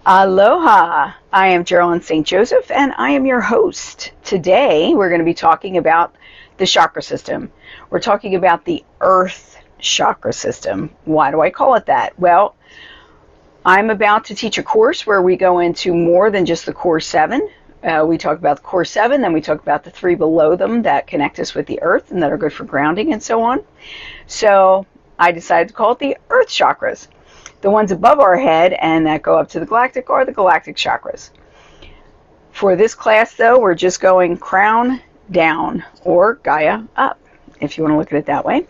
Aloha! I am Geralyn St. and I am your host. Today we're going to be talking about the chakra system. We're talking about the Earth chakra system. Why do I call it that? Well, I'm about to teach a course where we go into more than just the core 7. We talk about the core 7, then we talk about the 3 below them that connect us with the Earth and that are good for grounding and so on. So I decided to call it the Earth chakras. The ones above our head and that go up to the galactic are the galactic chakras. For this class, though, we're just going crown down, or Gaia up, if you want to look at it that way.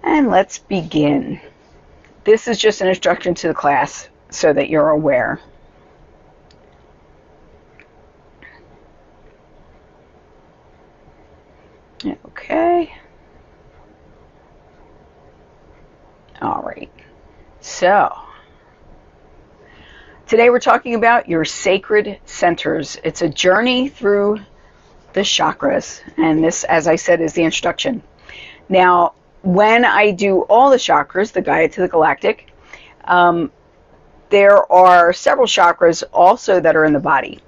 And let's begin. This is just an introduction to the class so that you're aware. Okay. All right. So, today we're talking about your sacred centers. It's a journey through the chakras, and this, as I said, is the introduction. Now, when I do all the chakras, the Gaia to the galactic, there are several chakras also that are in the body.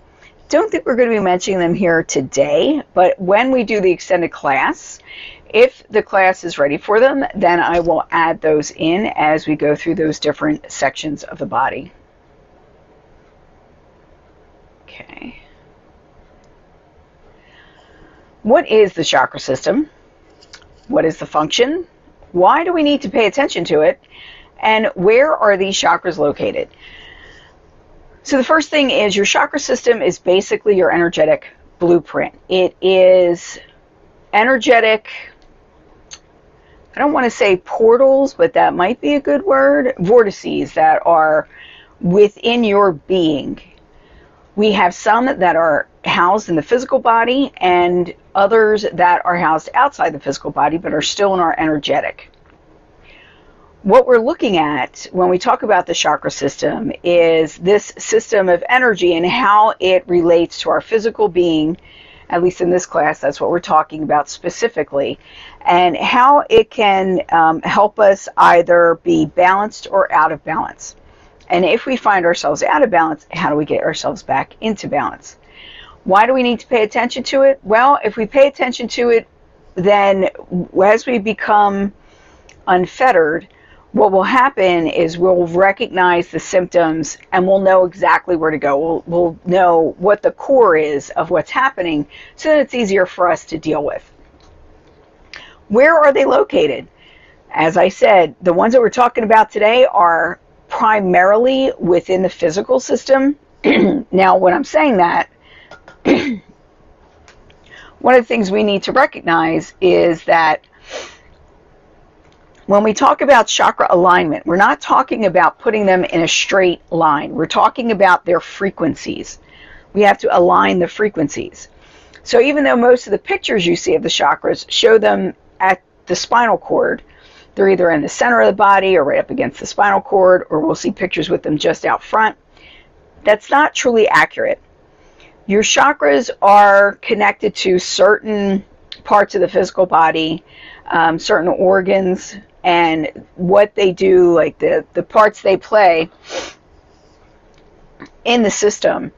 Don't think we're going to be mentioning them here today, but when we do the extended class, if the class is ready for them, then I will add those in as we go through those different sections of the body. Okay. What is the chakra system? What is the function? Why do we need to pay attention to it? And where are these chakras located? So the first thing is your chakra system is basically your energetic blueprint. It is energetic, I don't want to say portals, but that might be a good word, vortices that are within your being. We have some that are housed in the physical body and others that are housed outside the physical body but are still in our energetic. What we're looking at when we talk about the chakra system is this system of energy and how it relates to our physical being. At least in this class, that's what we're talking about specifically, and how it can help us either be balanced or out of balance. And if we find ourselves out of balance, how do we get ourselves back into balance? Why do we need to pay attention to it? Well, if we pay attention to it, then as we become unfettered, what will happen is we'll recognize the symptoms and we'll know exactly where to go. We'll know what the core is of what's happening so that it's easier for us to deal with. Where are they located? As I said, the ones that we're talking about today are primarily within the physical system. Now, when I'm saying that, one of the things we need to recognize is that when we talk about chakra alignment, we're not talking about putting them in a straight line. We're talking about their frequencies. We have to align the frequencies. So even though most of the pictures you see of the chakras show them at the spinal cord, they're either in the center of the body or right up against the spinal cord, or we'll see pictures with them just out front. That's not truly accurate. Your chakras are connected to certain parts of the physical body, certain organs, and what they do, like the parts they play in the system,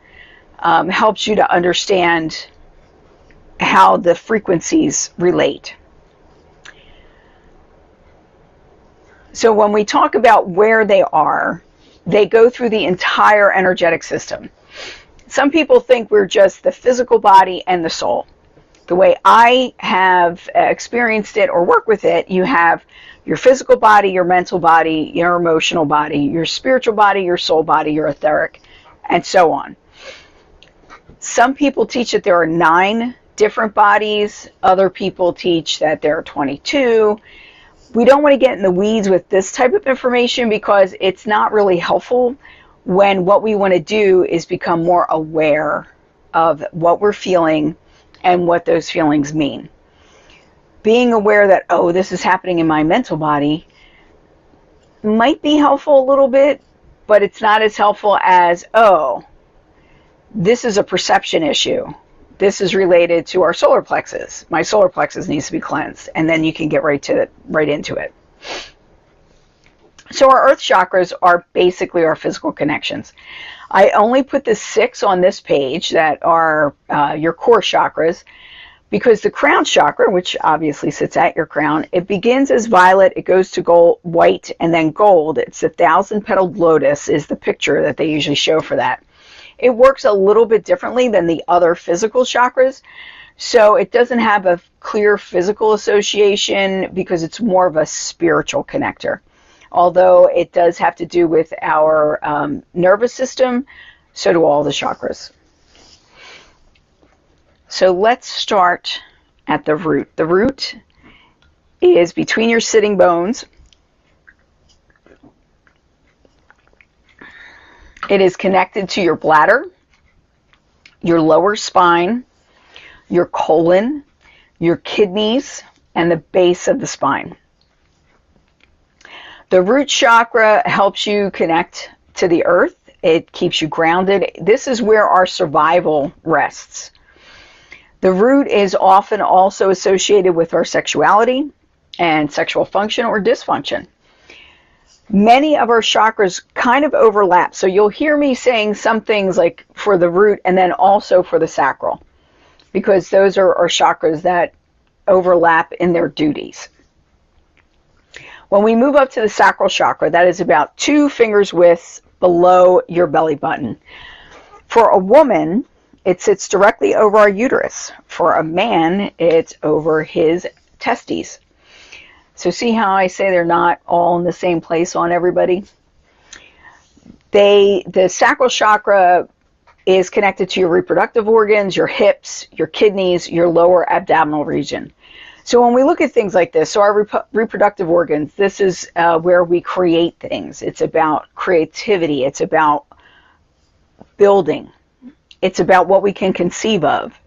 helps you to understand how the frequencies relate. So when we talk about where they are, they go through the entire energetic system. Some people think we're just the physical body and the soul. The way I have experienced it or work with it, you have your physical body, your mental body, your emotional body, your spiritual body, your soul body, your etheric, and so on. Some people teach that there are 9 different bodies. Other people teach that there are 22. We don't want to get in the weeds with this type of information because it's not really helpful when what we want to do is become more aware of what we're feeling and what those feelings mean. Being aware that, oh, this is happening in my mental body might be helpful a little bit, but it's not as helpful as, oh, this is a perception issue. This is related to our solar plexus. My solar plexus needs to be cleansed, and then you can get right into it. So our earth chakras are basically our physical connections. I only put the 6 on this page that are your core chakras, because the crown chakra, which obviously sits at your crown, it begins as violet, it goes to gold, white, and then gold. It's a 1,000-petaled lotus is the picture that they usually show for that. It works a little bit differently than the other physical chakras, so it doesn't have a clear physical association because it's more of a spiritual connector. Although it does have to do with our nervous system, so do all the chakras. So let's start at the root. The root is between your sitting bones. It is connected to your bladder, your lower spine, your colon, your kidneys, and the base of the spine. The root chakra helps you connect to the earth. It keeps you grounded. This is where our survival rests. The root is often also associated with our sexuality and sexual function or dysfunction. Many of our chakras kind of overlap. So you'll hear me saying some things like for the root and then also for the sacral, because those are our chakras that overlap in their duties. When we move up to the sacral chakra, that is about 2 fingers width below your belly button. For a woman, it sits directly over our uterus. For a man, it's over his testes. So see how I say they're not all in the same place on everybody? The sacral chakra is connected to your reproductive organs, your hips, your kidneys, your lower abdominal region. So when we look at things like this, so our reproductive organs, this is where we create things. It's about creativity. It's about building. It's about what we can conceive of.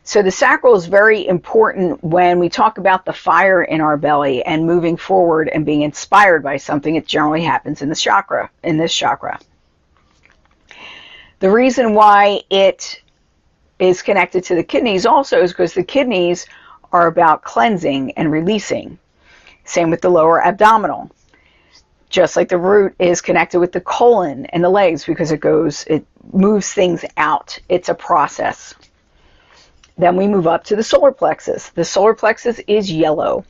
So the sacral is very important when we talk about the fire in our belly and moving forward and being inspired by something. It generally happens in this chakra. The reason why it is connected to the kidneys also is because the kidneys are about cleansing and releasing. Same with the lower abdominal. Just like the root is connected with the colon and the legs because it moves things out. It's a process. Then we move up to the solar plexus. The solar plexus is yellow,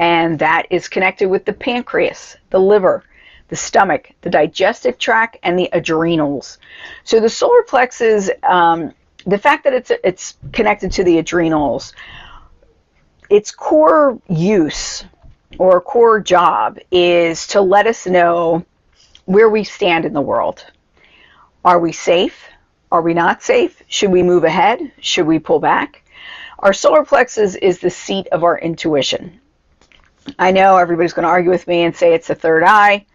and that is connected with the pancreas, the liver, the stomach, the digestive tract, and the adrenals. So the solar plexus, the fact that it's connected to the adrenals, its core use or core job is to let us know where we stand in the world. Are we safe? Are we not safe? Should we move ahead? Should we pull back? Our solar plexus is the seat of our intuition. I know everybody's going to argue with me and say it's the third eye.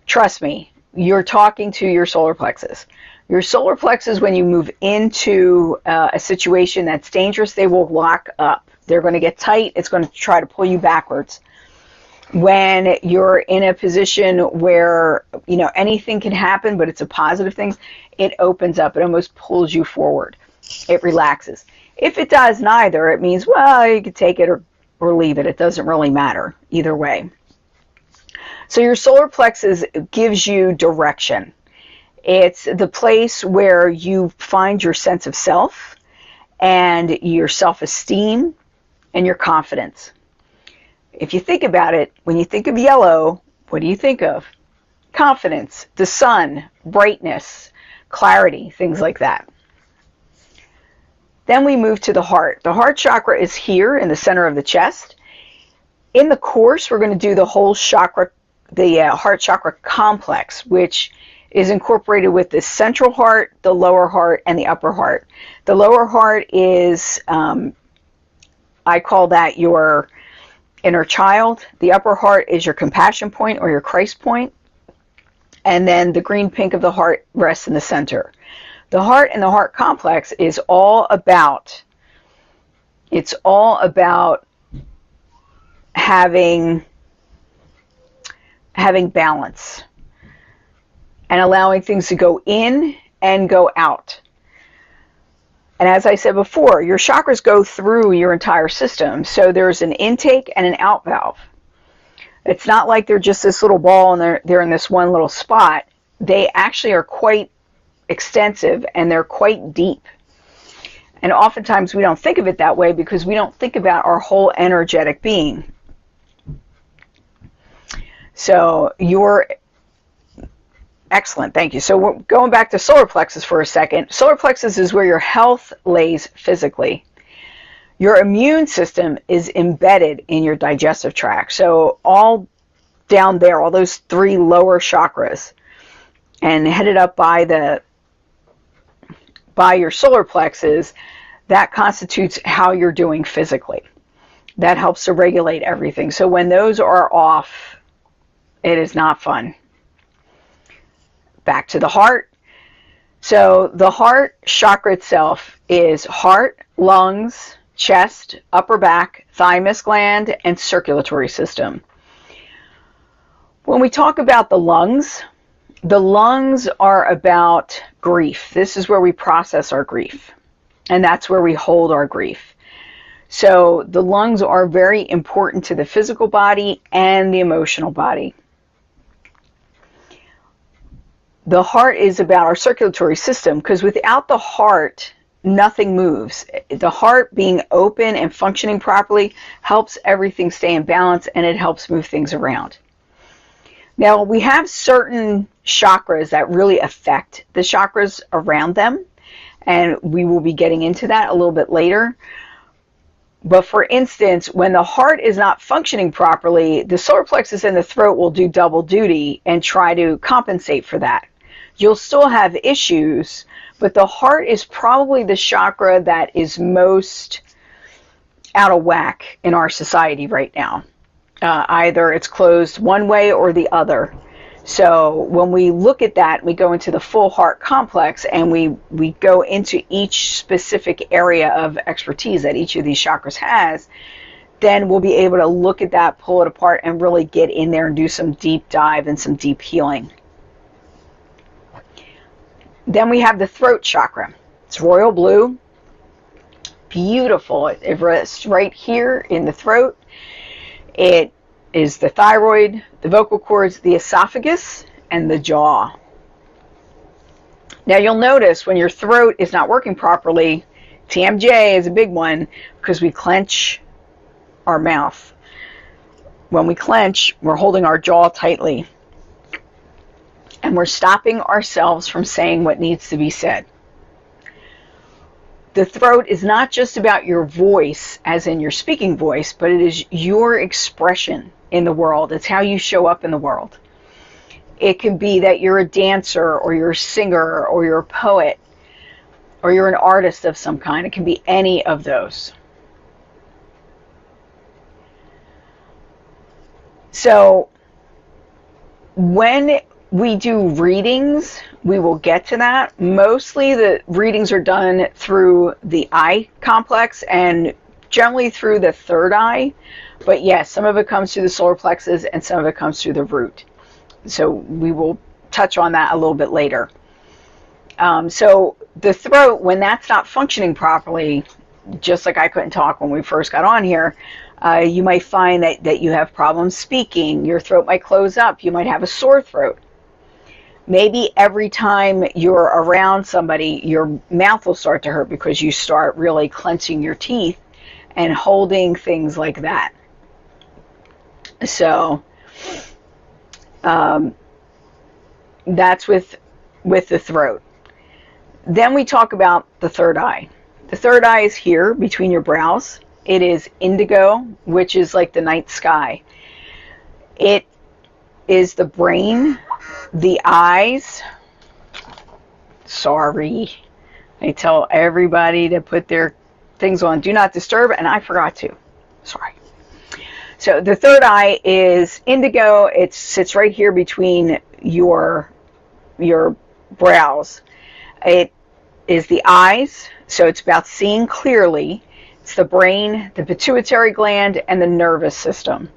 Trust me, you're talking to your solar plexus. Your solar plexus, when you move into a situation that's dangerous, they will lock up. They're going to get tight. It's going to try to pull you backwards. When you're in a position where, anything can happen, but it's a positive thing, it opens up. It almost pulls you forward. It relaxes. If it does neither, it means, well, you can take it or leave it. It doesn't really matter either way. So your solar plexus gives you direction. It's the place where you find your sense of self and your self-esteem and your confidence. If you think about it, when you think of yellow, what do you think of? Confidence, the sun, brightness, clarity, things like that. Then we move to the heart. The heart chakra is here in the center of the chest. In the course, we're going to do the whole chakra, the heart chakra complex, which is incorporated with the central heart, the lower heart, and the upper heart. The lower heart is, I call that your inner child. The upper heart is your compassion point or your Christ point. And then the green pink of the heart rests in the center. The heart and the heart complex is all about, having balance and allowing things to go in and go out. And as I said before, your chakras go through your entire system. So there's an intake and an out valve. It's not like they're just this little ball and they're in this one little spot. They actually are quite extensive and they're quite deep. And oftentimes we don't think of it that way because we don't think about our whole energetic being. So you're excellent, thank you. So we're going back to solar plexus for a second. Solar plexus is where your health lays physically. Your immune system is embedded in your digestive tract. So all down there, all those 3 lower chakras, and headed up by your solar plexus, that constitutes how you're doing physically. That helps to regulate everything. So when those are off, it is not fun. Back to the heart. So the heart chakra itself is heart, lungs, chest, upper back, thymus gland, and circulatory system. When we talk about the lungs are about grief. This is where we process our grief, and that's where we hold our grief. So the lungs are very important to the physical body and the emotional body. The heart is about our circulatory system, because without the heart, nothing moves. The heart being open and functioning properly helps everything stay in balance, and it helps move things around. Now, we have certain chakras that really affect the chakras around them, and we will be getting into that a little bit later. But for instance, when the heart is not functioning properly, the solar plexus and the throat will do double duty and try to compensate for that. You'll still have issues, but the heart is probably the chakra that is most out of whack in our society right now. Either it's closed one way or the other. So when we look at that, we go into the full heart complex and we go into each specific area of expertise that each of these chakras has, then we'll be able to look at that, pull it apart, and really get in there and do some deep dive and some deep healing. Then we have the throat chakra. It's royal blue. Beautiful. It rests right here in the throat. It is the thyroid, the vocal cords, the esophagus, and the jaw. Now you'll notice when your throat is not working properly, TMJ is a big one because we clench our mouth. When we clench, we're holding our jaw tightly. And we're stopping ourselves from saying what needs to be said. The throat is not just about your voice, as in your speaking voice, but it is your expression in the world. It's how you show up in the world. It can be that you're a dancer, or you're a singer, or you're a poet, or you're an artist of some kind. It can be any of those. So when we do readings, we will get to that. Mostly the readings are done through the eye complex and generally through the third eye. But yes, some of it comes through the solar plexus and some of it comes through the root. So we will touch on that a little bit later. So the throat, when that's not functioning properly, just like I couldn't talk when we first got on here, you might find that you have problems speaking. Your throat might close up. You might have a sore throat. Maybe every time you're around somebody, your mouth will start to hurt because you start really clenching your teeth and holding things like that. So that's with the throat. Then we talk about the third eye. The third eye is here between your brows. It is indigo, which is like the night sky. It is the brain, the eyes. Sorry. I tell everybody to put their things on Do Not Disturb, and I forgot to. Sorry. So the third eye is indigo. It sits right here between your brows. It is the eyes, so it's about seeing clearly. It's the brain, the pituitary gland, and the nervous system.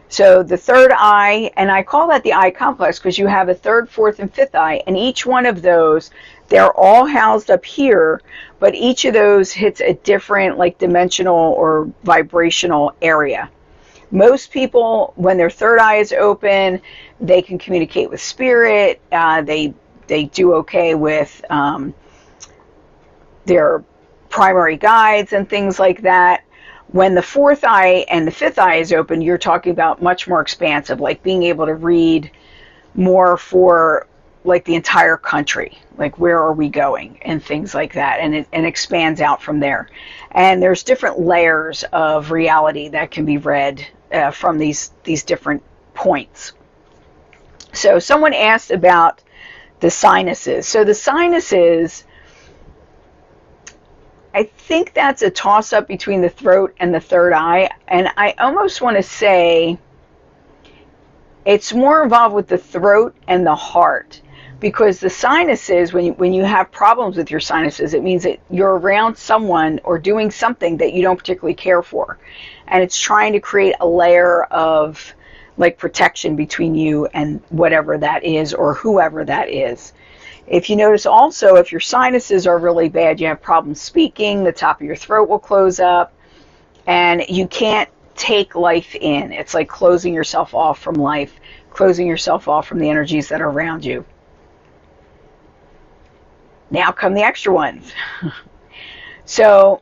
So the third eye, and I call that the eye complex because you have a third, fourth, and fifth eye, and each one of those, they're all housed up here, but each of those hits a different, like, dimensional or vibrational area. Most people, when their third eye is open, they can communicate with spirit. They do okay with their primary guides and things like that. When the fourth eye and the fifth eye is open, you're talking about much more expansive, like being able to read more for like the entire country, like where are we going and things like that, and it expands out from there. And there's different layers of reality that can be read from these different points. So someone asked about the sinuses. So the sinuses, I think that's a toss-up between the throat and the third eye, and I almost want to say it's more involved with the throat and the heart, because the sinuses, when you have problems with your sinuses, it means that you're around someone or doing something that you don't particularly care for, and it's trying to create a layer of like protection between you and whatever that is or whoever that is. If you notice also, if your sinuses are really bad, you have problems speaking, the top of your throat will close up, and you can't take life in. It's like closing yourself off from life, closing yourself off from the energies that are around you. Now come the extra ones. So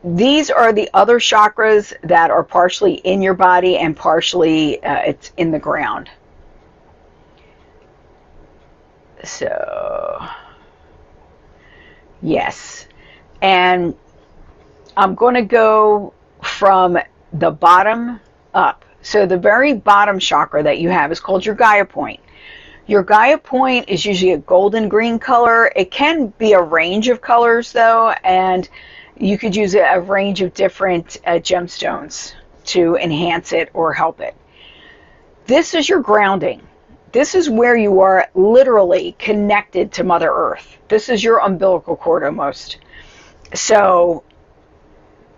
these are the other chakras that are partially in your body and partially it's in the ground. So, yes. And I'm going to go from the bottom up. So the very bottom chakra that you have is called your Gaia point. Your Gaia point is usually a golden green color. It can be a range of colors though, and you could use a range of different gemstones to enhance it or help it. This is your grounding. This is where you are literally connected to Mother Earth. This is your umbilical cord almost. So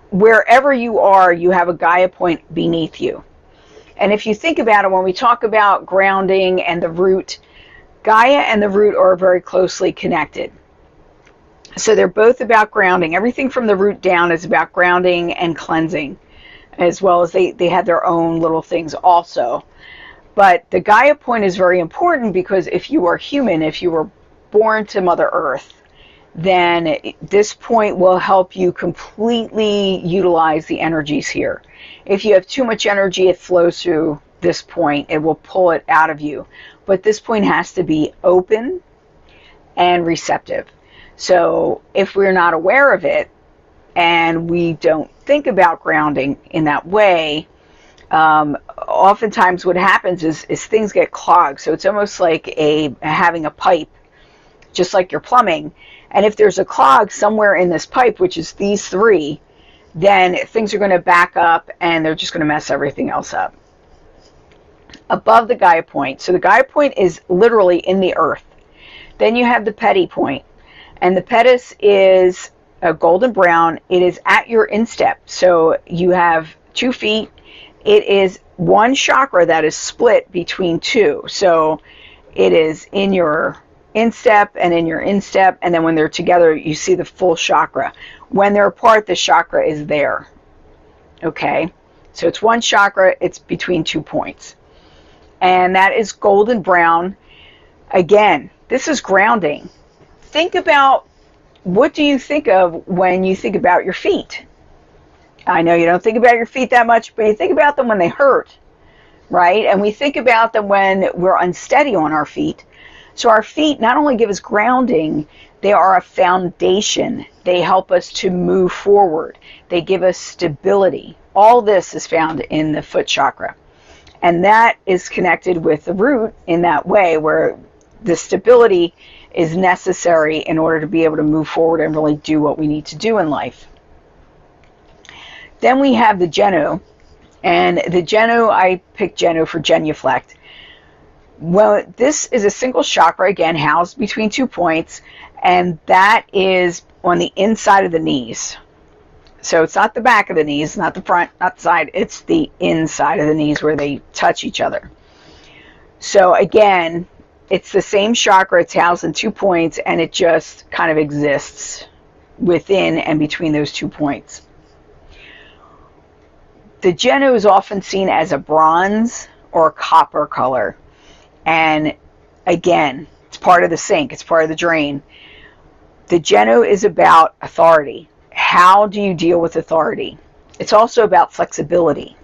wherever you are, you have a Gaia point beneath you. And if you think about it, when we talk about grounding and the root, Gaia and the root are very closely connected. So they're both about grounding. Everything from the root down is about grounding and cleansing, as well as they have their own little things also. But the Gaia point is very important because if you are human, if you were born to Mother Earth, then this point will help you completely utilize the energies here. If you have too much energy, it flows through this point. It will pull it out of you. But this point has to be open and receptive. So if we're not aware of it and we don't think about grounding in that way, oftentimes what happens is things get clogged. So it's almost like having a pipe, just like your plumbing. And if there's a clog somewhere in this pipe, which is these three, then things are going to back up and they're just going to mess everything else up. Above the Gaia point. So the Gaia point is literally in the earth. Then you have the Peti point. And the Pedis is a golden brown. It is at your instep. So you have 2 feet. It is one chakra that is split between two. So it is in your instep and in your instep, and then when they're together, you see the full chakra. When they're apart, the chakra is there. Okay? So it's one chakra. It's between 2 points. And that is golden brown. Again, this is grounding. Think about, what do you think of when you think about your feet? I know you don't think about your feet that much, but you think about them when they hurt, right? And we think about them when we're unsteady on our feet. So our feet not only give us grounding, they are a foundation. They help us to move forward. They give us stability. All this is found in the foot chakra. And that is connected with the root in that way, where the stability is necessary in order to be able to move forward and really do what we need to do in life. Then we have the Genu, and the Genu, I picked Genu for genuflect. Well, this is a single chakra, again, housed between 2 points, and that is on the inside of the knees. So it's not the back of the knees, not the front, not the side, it's the inside of the knees where they touch each other. So again, it's the same chakra, it's housed in 2 points, and it just kind of exists within and between those 2 points. The Genu is often seen as a bronze or a copper color. And again, it's part of the sink, it's part of the drain. The Genu is about authority. How do you deal with authority? It's also about flexibility.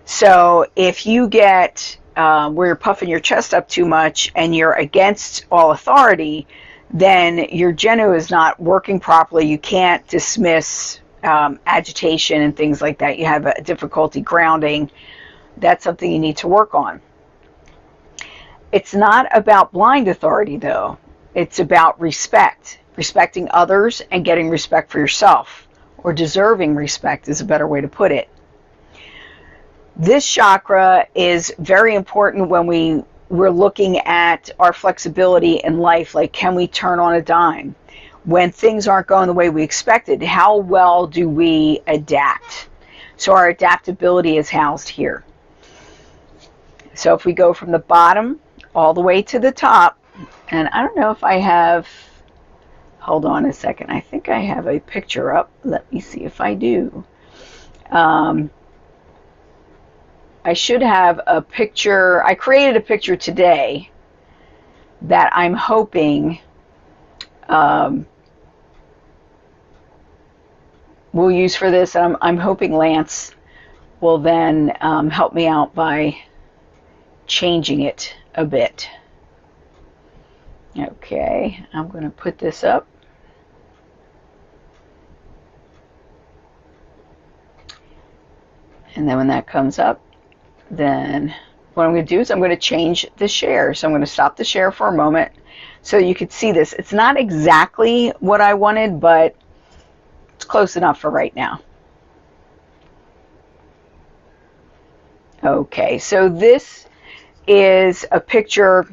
So if you get where you're puffing your chest up too much and you're against all authority, then your Genu is not working properly. You can't dismiss agitation and things like that. You have a difficulty grounding. That's something you need to work on. It's not about blind authority, though. It's about respect, respecting others and getting respect for yourself, or deserving respect is a better way to put it. This chakra is very important when we're looking at our flexibility in life, like can we turn on a dime? When things aren't going the way we expected, how well do we adapt? So our adaptability is housed here. So if we go from the bottom all the way to the top, and I don't know if I have, hold on a second, I think I have a picture up. Let me see if I do. I should have a picture. I created a picture today that I'm hoping we'll use for this. And I'm hoping Lance will then help me out by changing it a bit. Okay, I'm going to put this up. And then when that comes up, then what I'm going to do is I'm going to change the share. So I'm going to stop the share for a moment so you could see this. It's not exactly what I wanted, but it's close enough for right now. Okay, so this is a picture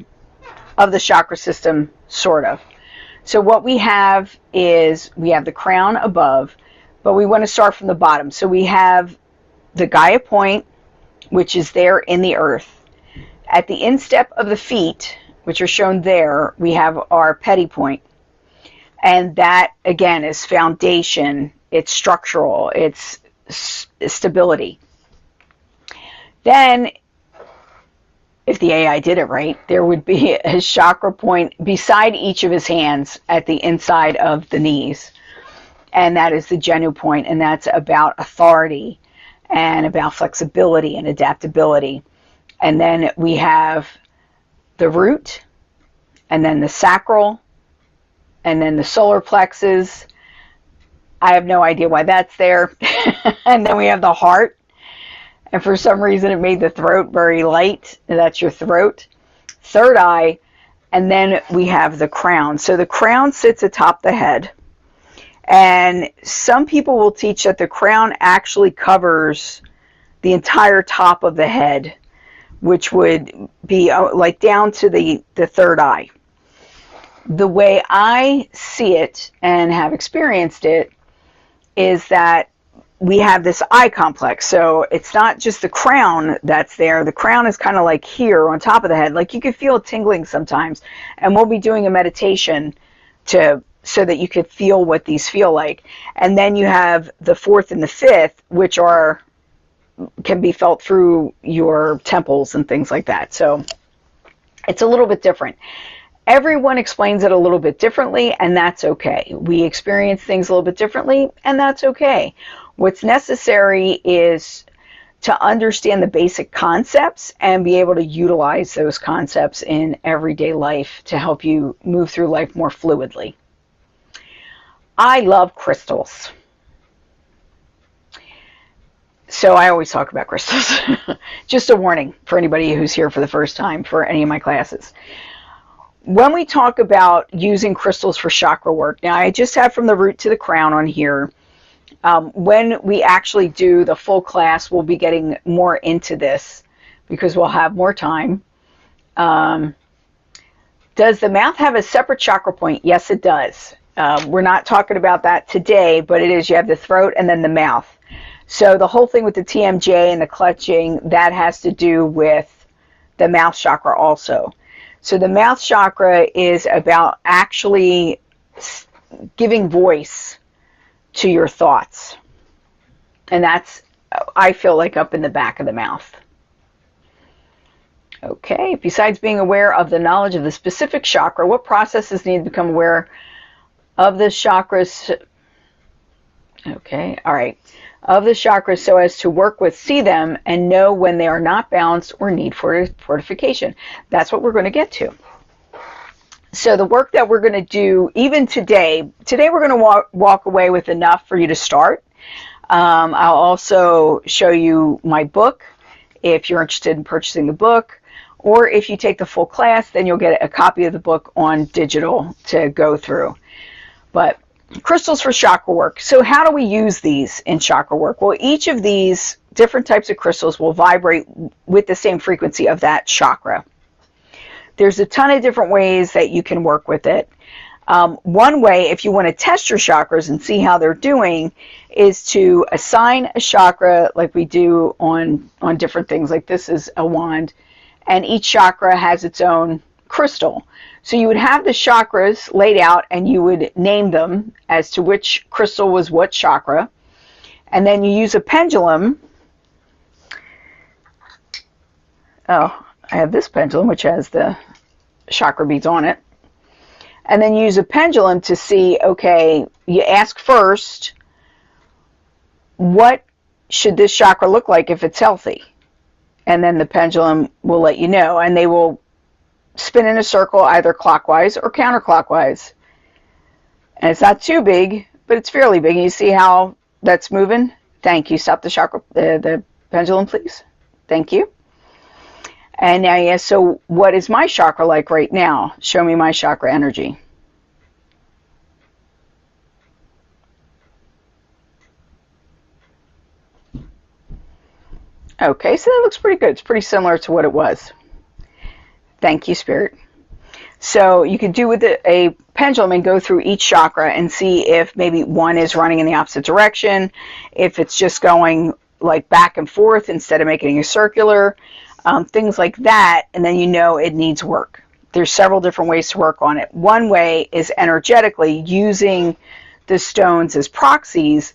of the chakra system, sort of. So what we have is we have the crown above, but we want to start from the bottom. So we have the Gaia point, which is there in the earth. At the instep of the feet, which are shown there, we have our petty point. And that, again, is foundation, it's structural, it's stability. Then, if the AI did it right, there would be a chakra point beside each of his hands at the inside of the knees. And that is the Genu point, and that's about authority and about flexibility and adaptability. And then we have the root, and then the sacral, and then the solar plexus. I have no idea why that's there. And then we have the heart. And for some reason it made the throat very light. That's your throat. Third eye. And then we have the crown. So the crown sits atop the head. And some people will teach that the crown actually covers the entire top of the head, which would be like down to the third eye. The way I see it and have experienced it is that we have this eye complex. So it's not just the crown that's there. The crown is kind of like here on top of the head. Like you could feel it tingling sometimes. And we'll be doing a meditation so that you could feel what these feel like. And then you have the fourth and the fifth, which can be felt through your temples and things like that. So it's a little bit different. Everyone explains it a little bit differently, and that's okay. We experience things a little bit differently, and that's okay. What's necessary is to understand the basic concepts and be able to utilize those concepts in everyday life to help you move through life more fluidly. I love crystals. So I always talk about crystals. Just a warning for anybody who's here for the first time for any of my classes. When we talk about using crystals for chakra work, now I just have from the root to the crown on here. When we actually do the full class, we'll be getting more into this because we'll have more time. Does the mouth have a separate chakra point? Yes, it does. We're not talking about that today, but it is. You have the throat and then the mouth. So the whole thing with the TMJ and the clutching, that has to do with the mouth chakra also. So the mouth chakra is about actually giving voice to your thoughts. And that's I feel like up in the back of the mouth. Okay, besides being aware of the knowledge of the specific chakra, what processes need to become aware of the chakras? Okay, all right. Of the chakras so as to work with, see them, and know when they are not balanced or need fortification. That's what we're going to get to. So the work that we're going to do, even today we're going to walk away with enough for you to start. I'll also show you my book if you're interested in purchasing the book, or if you take the full class, then you'll get a copy of the book on digital to go through. But crystals for chakra work. So how do we use these in chakra work? Well, each of these different types of crystals will vibrate with the same frequency of that chakra. There's a ton of different ways that you can work with it. One way, if you want to test your chakras and see how they're doing, is to assign a chakra like we do on different things. Like this is a wand, and each chakra has its own crystal. So you would have the chakras laid out, and you would name them as to which crystal was what chakra. And then you use a pendulum. Oh, I have this pendulum, which has the chakra beads on it. And then use a pendulum to see, okay, you ask first, what should this chakra look like if it's healthy? And then the pendulum will let you know. And they will spin in a circle either clockwise or counterclockwise. And it's not too big, but it's fairly big. And you see how that's moving? Thank you. Stop the chakra, the pendulum, please. Thank you. And now, yes, so what is my chakra like right now? Show me my chakra energy. Okay, so that looks pretty good. It's pretty similar to what it was. Thank you, Spirit. So you could do with a pendulum and go through each chakra and see if maybe one is running in the opposite direction, if it's just going like back and forth instead of making a circular, things like that, and then you know it needs work. There's several different ways to work on it. One way is energetically using the stones as proxies.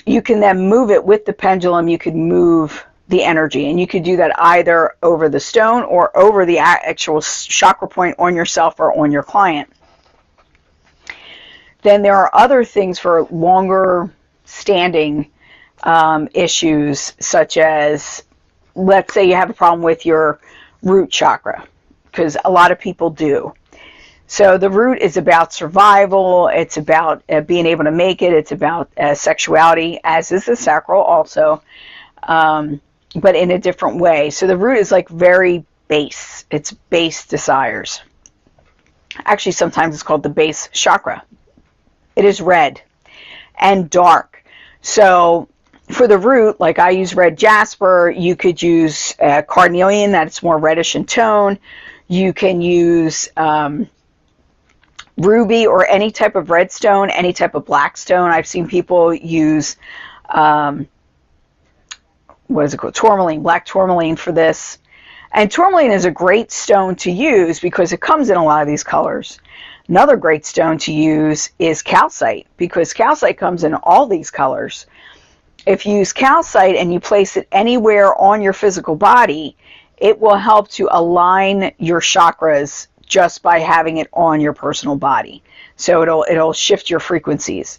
You can then move it with the pendulum. You could move the energy, and you could do that either over the stone or over the actual chakra point on yourself or on your client. Then there are other things for longer standing issues, such as, let's say you have a problem with your root chakra, because a lot of people do. So the root is about survival, it's about being able to make it, it's about sexuality, as is the sacral also, but in a different way. So the root is like very base. It's base desires. Actually, sometimes it's called the base chakra. It is red and dark. So for the root, like I use red jasper, you could use carnelian, that's more reddish in tone. You can use ruby or any type of red stone, any type of black stone. I've seen people use what is it called? Tourmaline, black tourmaline for this. And tourmaline is a great stone to use because it comes in a lot of these colors. Another great stone to use is calcite, because calcite comes in all these colors. If you use calcite and you place it anywhere on your physical body, it will help to align your chakras just by having it on your personal body. So it'll shift your frequencies.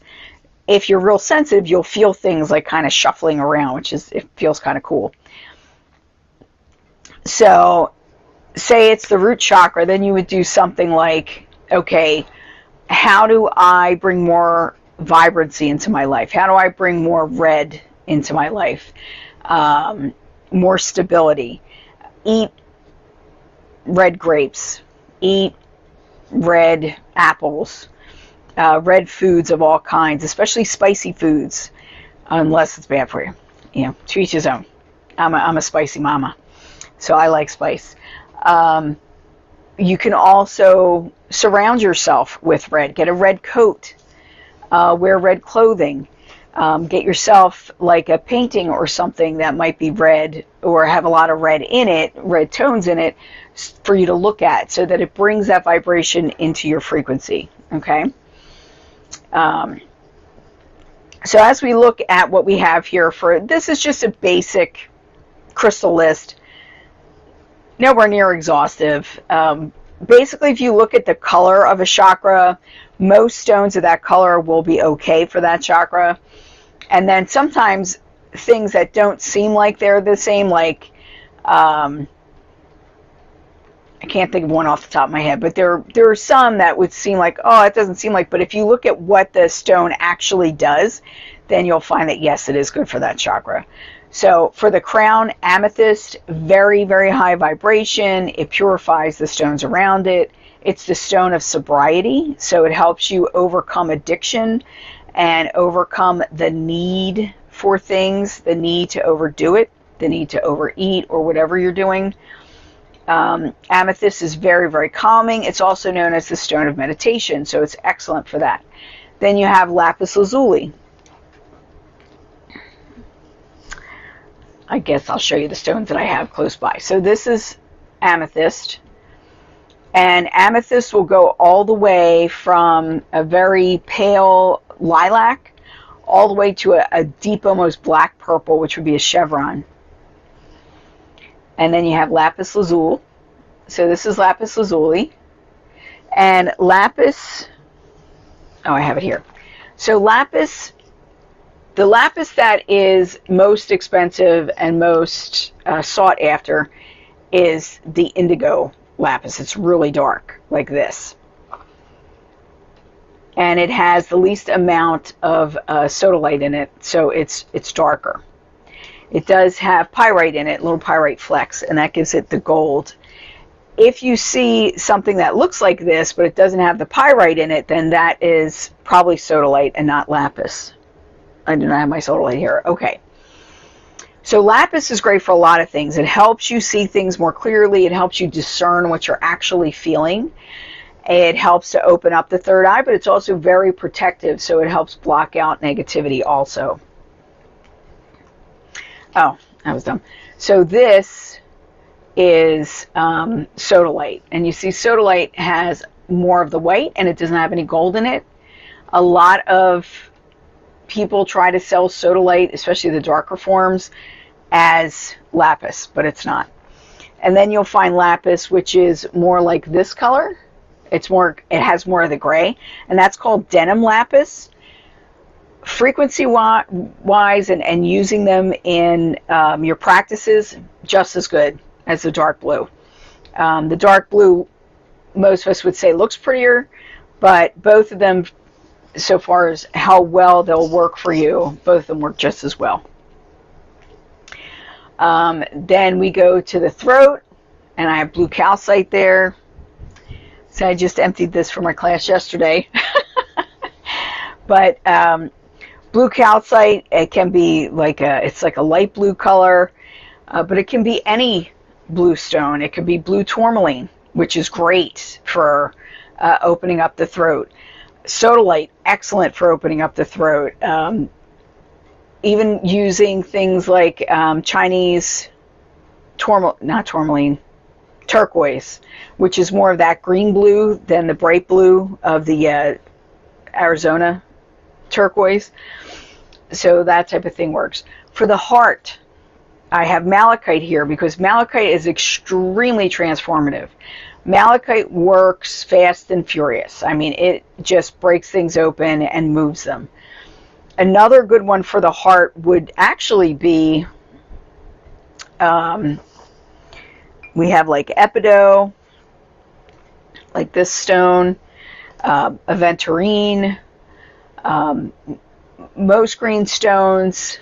If you're real sensitive, you'll feel things like kind of shuffling around, it feels kind of cool. So say it's the root chakra, then you would do something like, okay, how do I bring more vibrancy into my life? How do I bring more red into my life? More stability. Eat red grapes. Eat red apples. Red foods of all kinds, especially spicy foods, unless it's bad for you. You know, to each his own. I'm a spicy mama, so I like spice. You can also surround yourself with red. Get a red coat. Wear red clothing. Get yourself like a painting or something that might be red or have a lot of red in it, red tones in it, for you to look at, so that it brings that vibration into your frequency. Okay. So as we look at what we have here this is just a basic crystal list, nowhere near exhaustive. Basically, if you look at the color of a chakra, most stones of that color will be okay for that chakra. And then sometimes things that don't seem like they're the same, like I can't think of one off the top of my head, but there are some that would seem like, oh, it doesn't seem like, but if you look at what the stone actually does, then you'll find that yes, it is good for that chakra. So for the crown, amethyst, very, very high vibration. It purifies the stones around it. It's the stone of sobriety, so it helps you overcome addiction and overcome the need for things, the need to overdo it, the need to overeat or whatever you're doing. Amethyst is very, very calming. It's also known as the stone of meditation, so it's excellent for that. Then you have lapis lazuli. I guess I'll show you the stones that I have close by. So this is amethyst. And amethyst will go all the way from a very pale lilac all the way to a deep, almost black purple, which would be a chevron. And then you have lapis lazuli. So this is lapis lazuli. And lapis, oh, I have it here. So lapis, the lapis that is most expensive and most sought after is the indigo lapis. It's really dark, like this. And it has the least amount of sodalite in it, so it's darker. It does have pyrite in it, little pyrite flecks, and that gives it the gold. If you see something that looks like this, but it doesn't have the pyrite in it, then that is probably sodalite and not lapis. I do not have my sodalite here. Okay. So lapis is great for a lot of things. It helps you see things more clearly. It helps you discern what you're actually feeling. It helps to open up the third eye, but it's also very protective, so it helps block out negativity also. Oh, that was dumb. So this is sodalite, and you see sodalite has more of the white, and it doesn't have any gold in it. A lot of people try to sell sodalite, especially the darker forms, as lapis, but it's not. And then you'll find lapis, which is more like this color. It has more of the gray, and that's called denim lapis. Frequency wise and using them in your practices, just as good as the dark blue. The dark blue, most of us would say looks prettier, but both of them, so far as how well they'll work for you, both of them work just as well. Then we go to the throat, and I have blue calcite there. So I just emptied this from our class yesterday. But blue calcite, it can be it's like a light blue color, but it can be any blue stone. It could be blue tourmaline, which is great for opening up the throat. Sodalite, excellent for opening up the throat. Even using things like Chinese turquoise, which is more of that green blue than the bright blue of the Arizona turquoise. So that type of thing works. For the heart, I have malachite here because malachite is extremely transformative. Malachite works fast and furious. I mean, it just breaks things open and moves them. Another good one for the heart would actually be, we have like Epido, like this stone, aventurine, most green stones,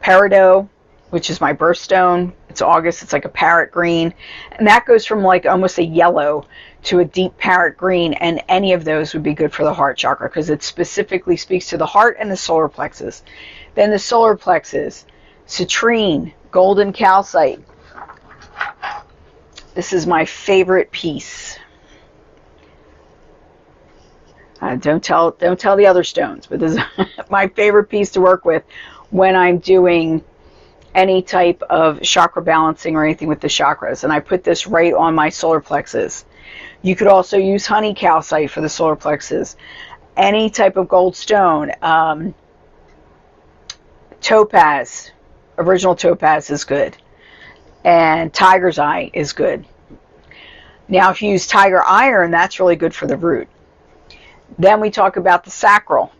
peridot, which is my birthstone. It's August. It's like a parrot green, and that goes from like almost a yellow to a deep parrot green, and any of those would be good for the heart chakra because it specifically speaks to the heart and the solar plexus. Then the solar plexus, citrine, golden calcite. This is my favorite piece. Don't tell the other stones, but this is my favorite piece to work with when I'm doing any type of chakra balancing or anything with the chakras. And I put this right on my solar plexus. You could also use honey calcite for the solar plexus. any type of gold stone. Topaz, original topaz is good. And tiger's eye is good. Now, if you use tiger iron, that's really good for the root. Then we talk about the sacral.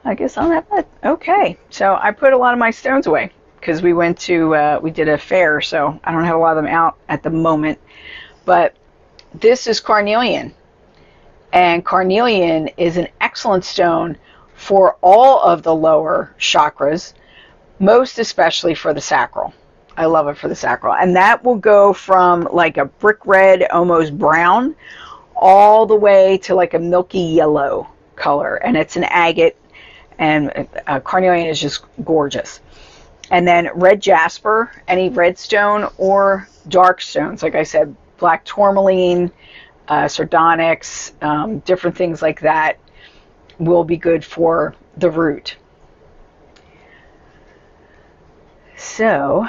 I guess on that. Okay, so I put a lot of my stones away because we went to, we did a fair, so I don't have a lot of them out at the moment. But this is carnelian. And carnelian is an excellent stone for all of the lower chakras, most especially for the sacral. I love it for the sacral. And that will go from like a brick red, almost brown, all the way to like a milky yellow color. And it's an agate, and carnelian is just gorgeous. And then red jasper, any red stone, or dark stones, like I said, black tourmaline, sardonyx, different things like that will be good for the root. So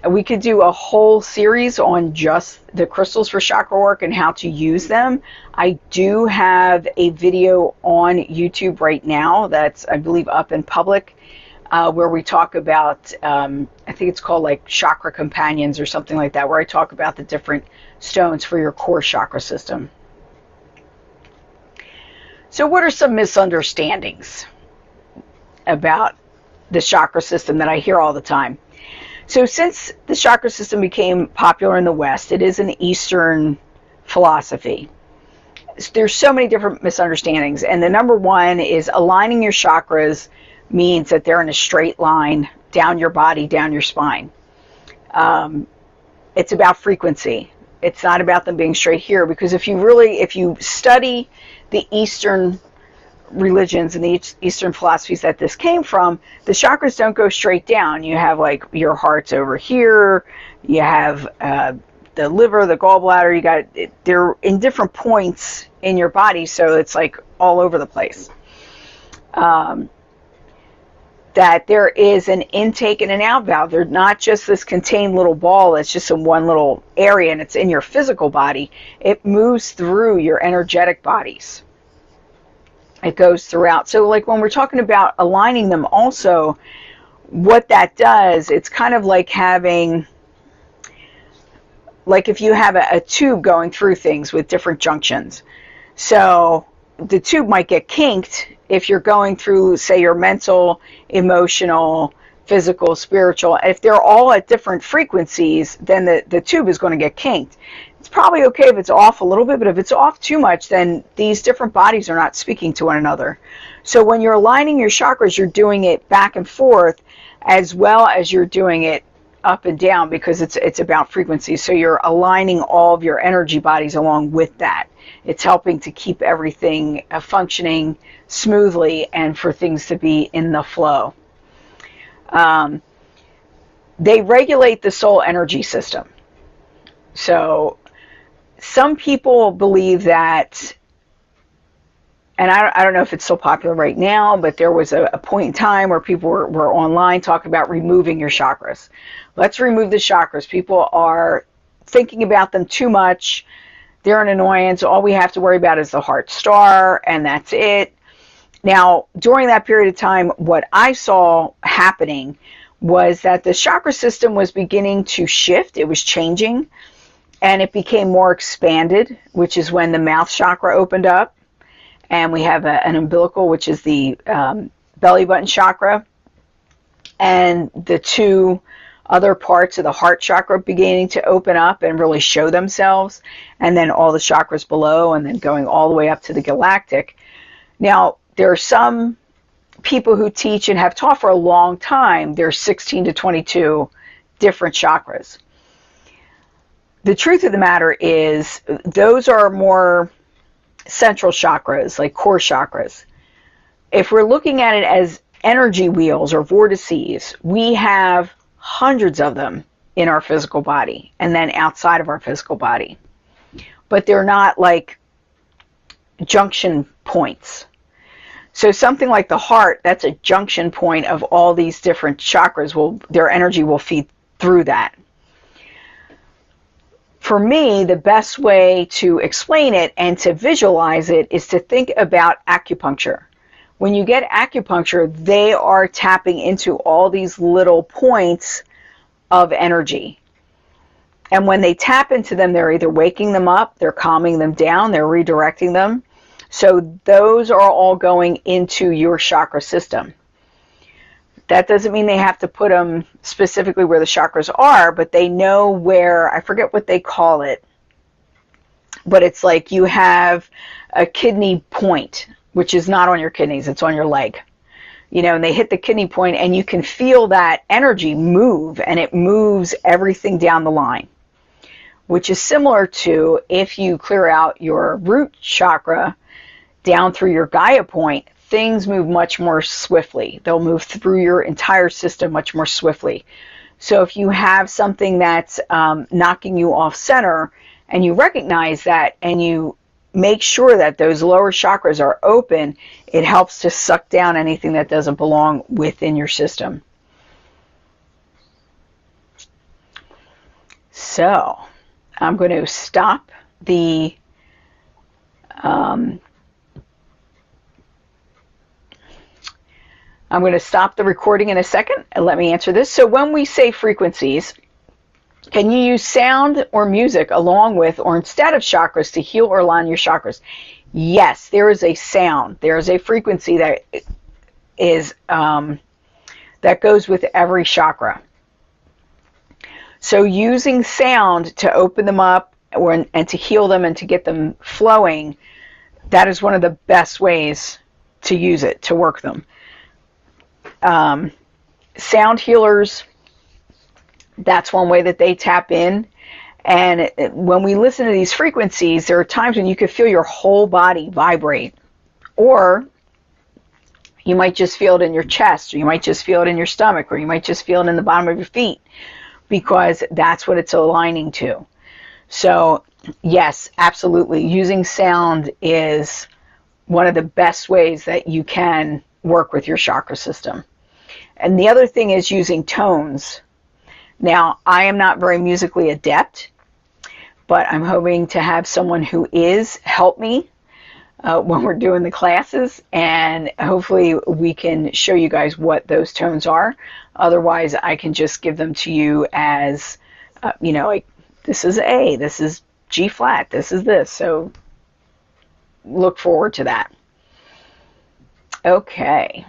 we could do a whole series on just the crystals for chakra work and how to use them. I do have a video on YouTube right now that's, I believe, up in public, where we talk about, I think it's called like Chakra Companions or something like that, where I talk about the different stones for your core chakra system. So what are some misunderstandings about the chakra system that I hear all the time? So since the chakra system became popular in the West, it is an Eastern philosophy. There's so many different misunderstandings. And the number one is aligning your chakras means that they're in a straight line down your body, down your spine. It's about frequency. It's not about them being straight here, because if you study the Eastern religions and the Eastern philosophies that this came from, the chakras don't go straight down. You have like your heart's over here, you have the liver, the gallbladder, they're in different points in your body, so it's like all over the place. That there is an intake and an out valve. They're not just this contained little ball that's just in one little area and it's in your physical body. It moves through your energetic bodies. It goes throughout. So like when we're talking about aligning them also, what that does, it's kind of like having, like if you have a tube going through things with different junctions. So the tube might get kinked if you're going through, say, your mental, emotional, physical, spiritual. If they're all at different frequencies, then the tube is going to get kinked. It's probably okay if it's off a little bit, but if it's off too much, then these different bodies are not speaking to one another. So when you're aligning your chakras, you're doing it back and forth as well as you're doing it up and down, because it's about frequency. So you're aligning all of your energy bodies along with that. It's helping to keep everything functioning smoothly and for things to be in the flow. They regulate the soul energy system. So some people believe that, and I don't know if it's still popular right now, but there was a point in time where people were online talking about removing your chakras. Let's remove the chakras. People are thinking about them too much. They're an annoyance. All we have to worry about is the heart star, and that's it. Now, during that period of time, what I saw happening was that the chakra system was beginning to shift. It was changing, and it became more expanded, which is when the mouth chakra opened up. And we have an umbilical, which is the belly button chakra, and the two other parts of the heart chakra beginning to open up and really show themselves, and then all the chakras below, and then going all the way up to the galactic. Now, there are some people who teach and have taught for a long time there's 16 to 22 different chakras. The truth of the matter is those are more central chakras, like core chakras. If we're looking at it as energy wheels or vortices, we have hundreds of them in our physical body and then outside of our physical body. But they're not like junction points. So something like the heart, that's a junction point of all these different chakras. Their energy will feed through that. for me, the best way to explain it and to visualize it is to think about acupuncture. When you get acupuncture, they are tapping into all these little points of energy. And when they tap into them, they're either waking them up, they're calming them down, they're redirecting them. So those are all going into your chakra system. That doesn't mean they have to put them specifically where the chakras are, but they know where, I forget what they call it, but it's like you have a kidney point, which is not on your kidneys, it's on your leg. You know, and they hit the kidney point and you can feel that energy move, and it moves everything down the line, which is similar to if you clear out your root chakra down through your Gaia point, things move much more swiftly. They'll move through your entire system much more swiftly. So if you have something that's knocking you off center and you recognize that and you make sure that those lower chakras are open, it helps to suck down anything that doesn't belong within your system. So I'm going to stop the recording in a second and let me answer this. So when we say frequencies, can you use sound or music along with or instead of chakras to heal or align your chakras? Yes, there is a sound. There is a frequency that is that goes with every chakra. So using sound to open them up and to heal them and to get them flowing, that is one of the best ways to use it, to work them. Sound healers, that's one way that they tap in. And when we listen to these frequencies, there are times when you can feel your whole body vibrate. Or you might just feel it in your chest, or you might just feel it in your stomach, or you might just feel it in the bottom of your feet, because that's what it's aligning to. So yes, absolutely. Using sound is one of the best ways that you can work with your chakra system. And the other thing is using tones. Now, I am not very musically adept, but I'm hoping to have someone who is help me when we're doing the classes, and hopefully we can show you guys what those tones are. Otherwise, I can just give them to you as, you know, like this is A, this is G flat, this is this. So look forward to that. Okay.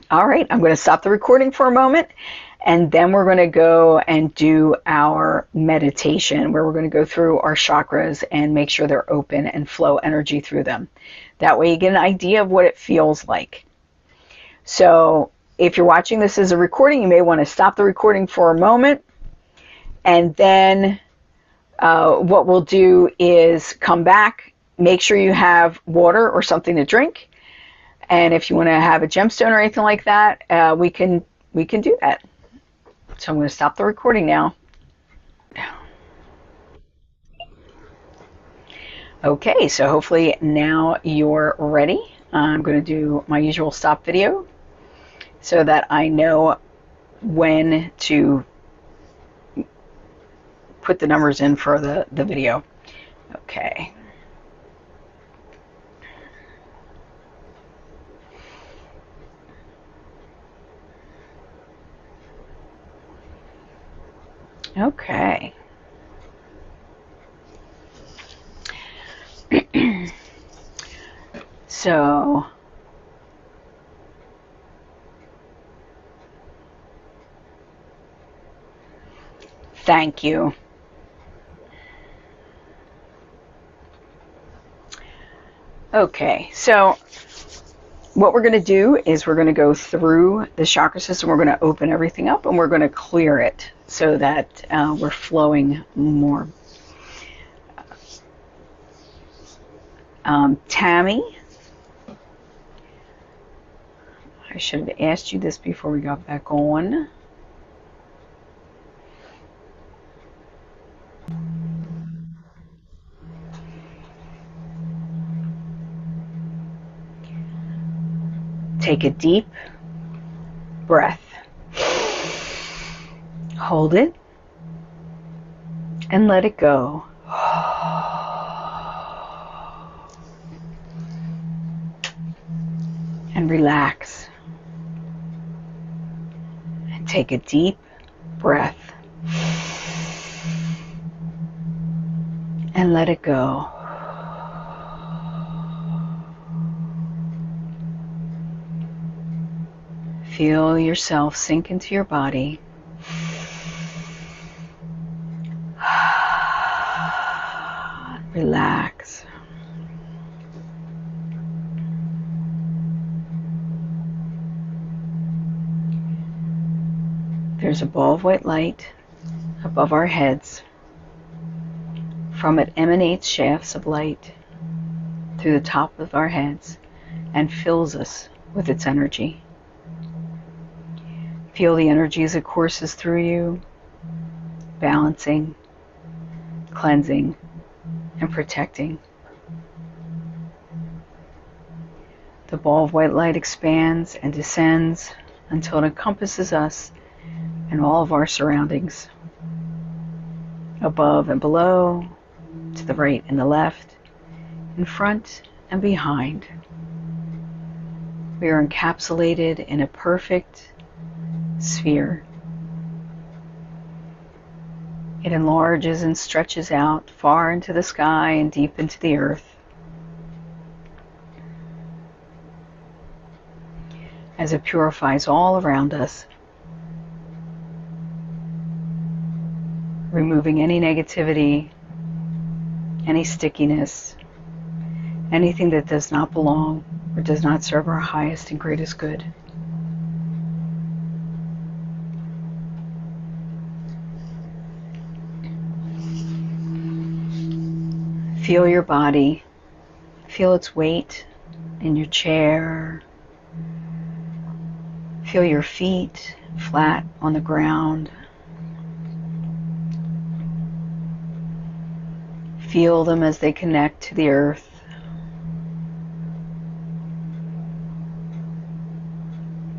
All right, I'm going to stop the recording for a moment, and then we're going to go and do our meditation where we're going to go through our chakras and make sure they're open and flow energy through them. That way you get an idea of what it feels like. So if you're watching this as a recording, you may want to stop the recording for a moment, and then what we'll do is come back, make sure you have water or something to drink. And if you want to have a gemstone or anything like that, we can do that. So I'm going to stop the recording now. Okay, so hopefully now you're ready. I'm going to do my usual stop video so that I know when to put the numbers in for the video. Okay. Okay. So thank you. Okay, so what we're going to do is we're going to go through the chakra system. We're going to open everything up and we're going to clear it so that we're flowing more. Tammy, I should have asked you this before we got back on. Take a deep breath. Hold it. and let it go. And relax. And take a deep breath. And let it go. Feel yourself sink into your body. Relax. There's a ball of white light above our heads. From it emanates shafts of light through the top of our heads and fills us with its energy. Feel the energy as it courses through you, balancing, cleansing, and protecting. The ball of white light expands and descends until it encompasses us and all of our surroundings, above and below, to the right and the left, in front and behind. We are encapsulated in a perfect sphere. It enlarges and stretches out far into the sky and deep into the earth. As it purifies all around us, removing any negativity, any stickiness, anything that does not belong or does not serve our highest and greatest good. Feel your body. Feel its weight in your chair. Feel your feet flat on the ground. Feel them as they connect to the earth.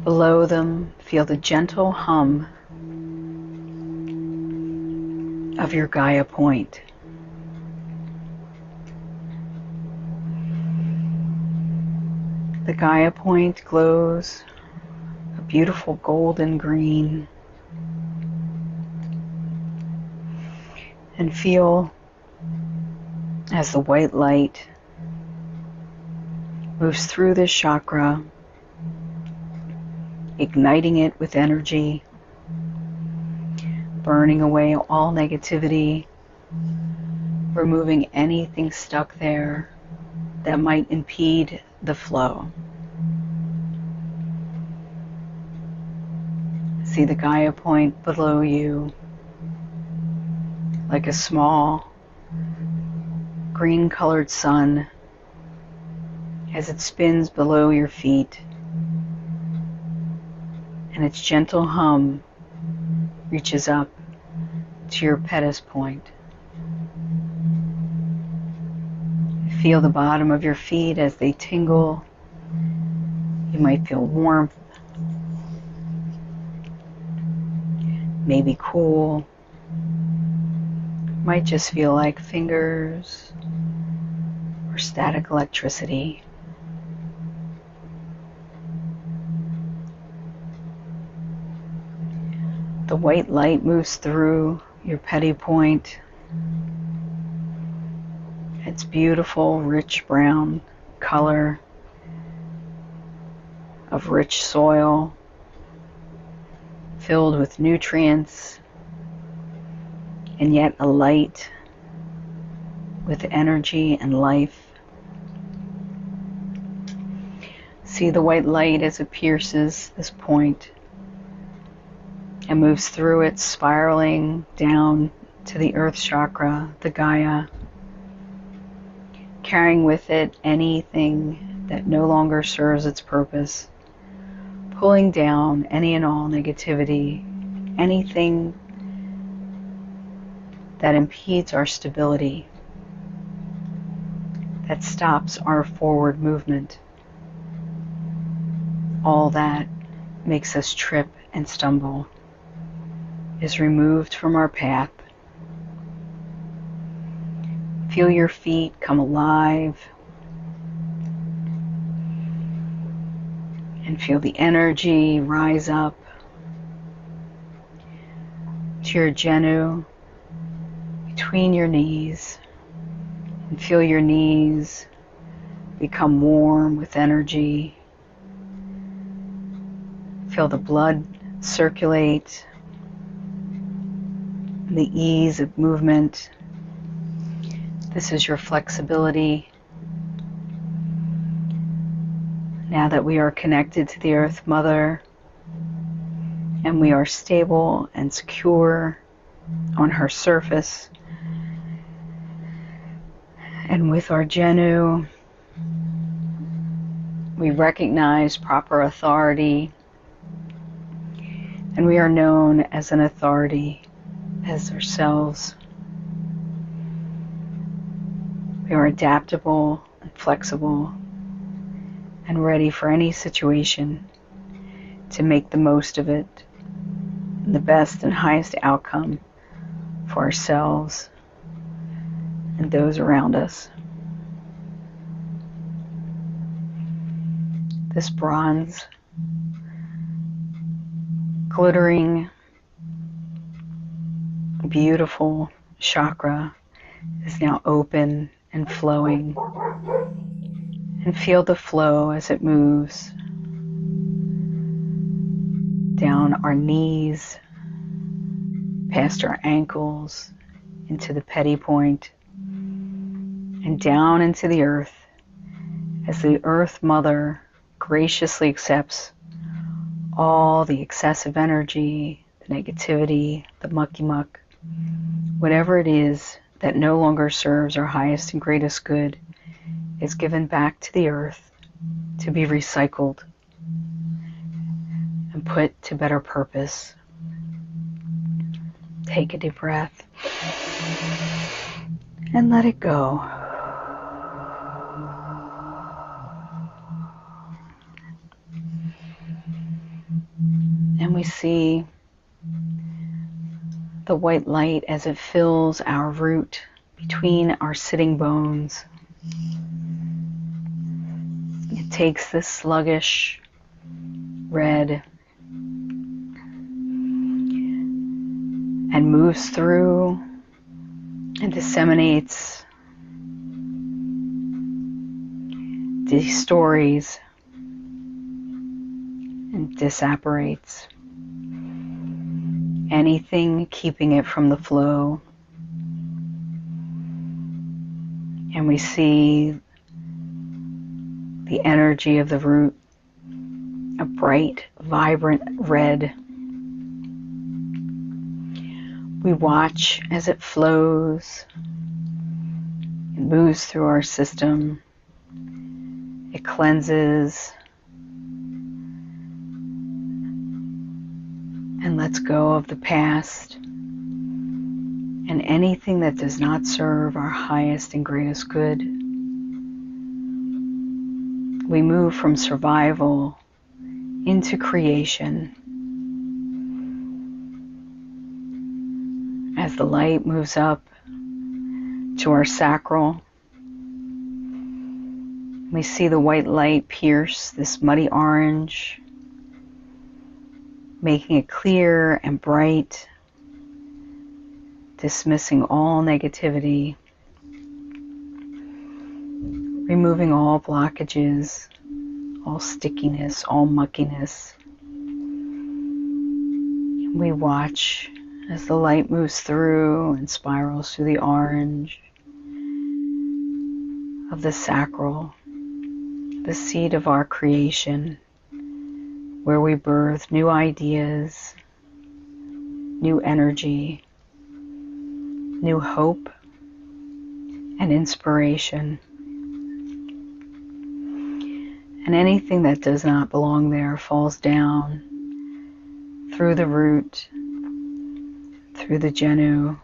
Below them, feel the gentle hum of your Gaia point. The Gaia point glows a beautiful golden green. And feel as the white light moves through this chakra, igniting it with energy, burning away all negativity, removing anything stuck there that might impede the flow. See the Gaia point below you like a small green-colored sun as it spins below your feet, and its gentle hum reaches up to your pedis point. Feel the bottom of your feet as they tingle. You might feel warmth, maybe cool. Might just feel like fingers or static electricity. The white light moves through your pedi point. It's beautiful, rich brown color of rich soil filled with nutrients, and yet a light with energy and life. See the white light as it pierces this point and moves through it, spiraling down to the earth chakra, the Gaia, carrying with it anything that no longer serves its purpose, pulling down any and all negativity, anything that impedes our stability, that stops our forward movement. All that makes us trip and stumble is removed from our path. Feel your feet come alive. And feel the energy rise up to your genu between your knees. And feel your knees become warm with energy. Feel the blood circulate, the ease of movement. This is your flexibility. Now that we are connected to the Earth Mother and we are stable and secure on her surface, and with our genu, we recognize proper authority, and we are known as an authority as ourselves. We are adaptable and flexible and ready for any situation to make the most of it and the best and highest outcome for ourselves and those around us. This bronze, glittering, beautiful chakra is now open and flowing. And feel the flow as it moves down our knees, past our ankles, into the petty point, and down into the earth as the Earth Mother graciously accepts all the excessive energy, the negativity, the mucky-muck, whatever it is that no longer serves our highest and greatest good is given back to the earth to be recycled and put to better purpose. Take a deep breath and let it go. And we see the white light as it fills our root between our sitting bones. It takes this sluggish red and moves through and disseminates these stories and disapparates anything keeping it from the flow. And we see the energy of the root, a bright, vibrant red. We watch as it flows, it moves through our system, it cleanses and lets go of the past and anything that does not serve our highest and greatest good. We move from survival into creation. As the light moves up to our sacral, we see the white light pierce this muddy orange, making it clear and bright, dismissing all negativity, removing all blockages, all stickiness, all muckiness. We watch as the light moves through and spirals through the orange of the sacral, the seat of our creation, where we birth new ideas, new energy, new hope, and inspiration. And anything that does not belong there falls down through the root, through the genu,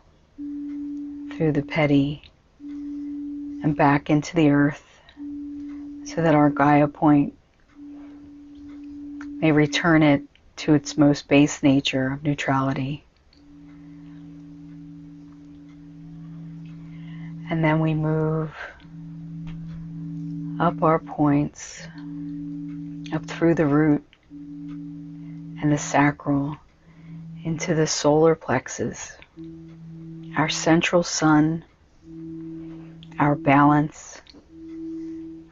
through the petty, and back into the earth, so that our Gaia point may return it to its most base nature of neutrality. And then we move up our points, up through the root and the sacral, into the solar plexus, our central sun, our balance,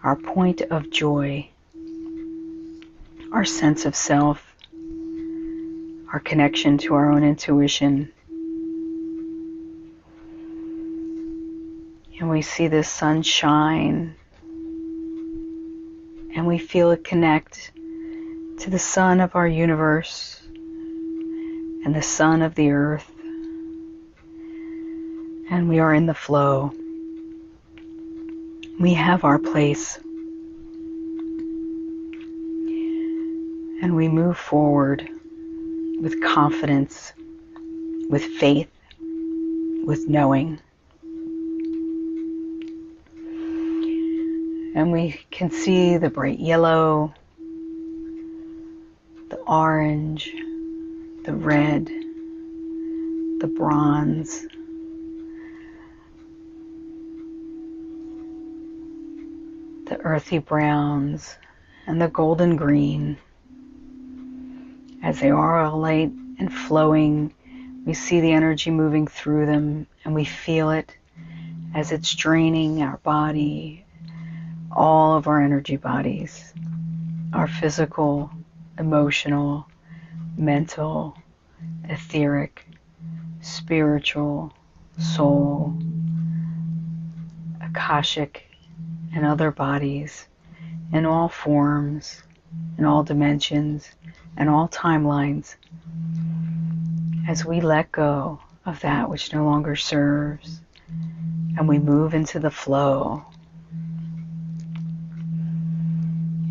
our point of joy, our sense of self, our connection to our own intuition. And we see the sun shine, and we feel it connect to the sun of our universe and the sun of the earth. And we are in the flow. We have our place. And we move forward with confidence, with faith, with knowing. And we can see the bright yellow, the orange, the red, the bronze, the earthy browns, and the golden green. As they are all light and flowing, we see the energy moving through them, and we feel it as it's draining our body, all of our energy bodies, our physical, emotional, mental, etheric, spiritual, soul, akashic, and other bodies in all forms, in all dimensions, and all timelines, as we let go of that which no longer serves and we move into the flow.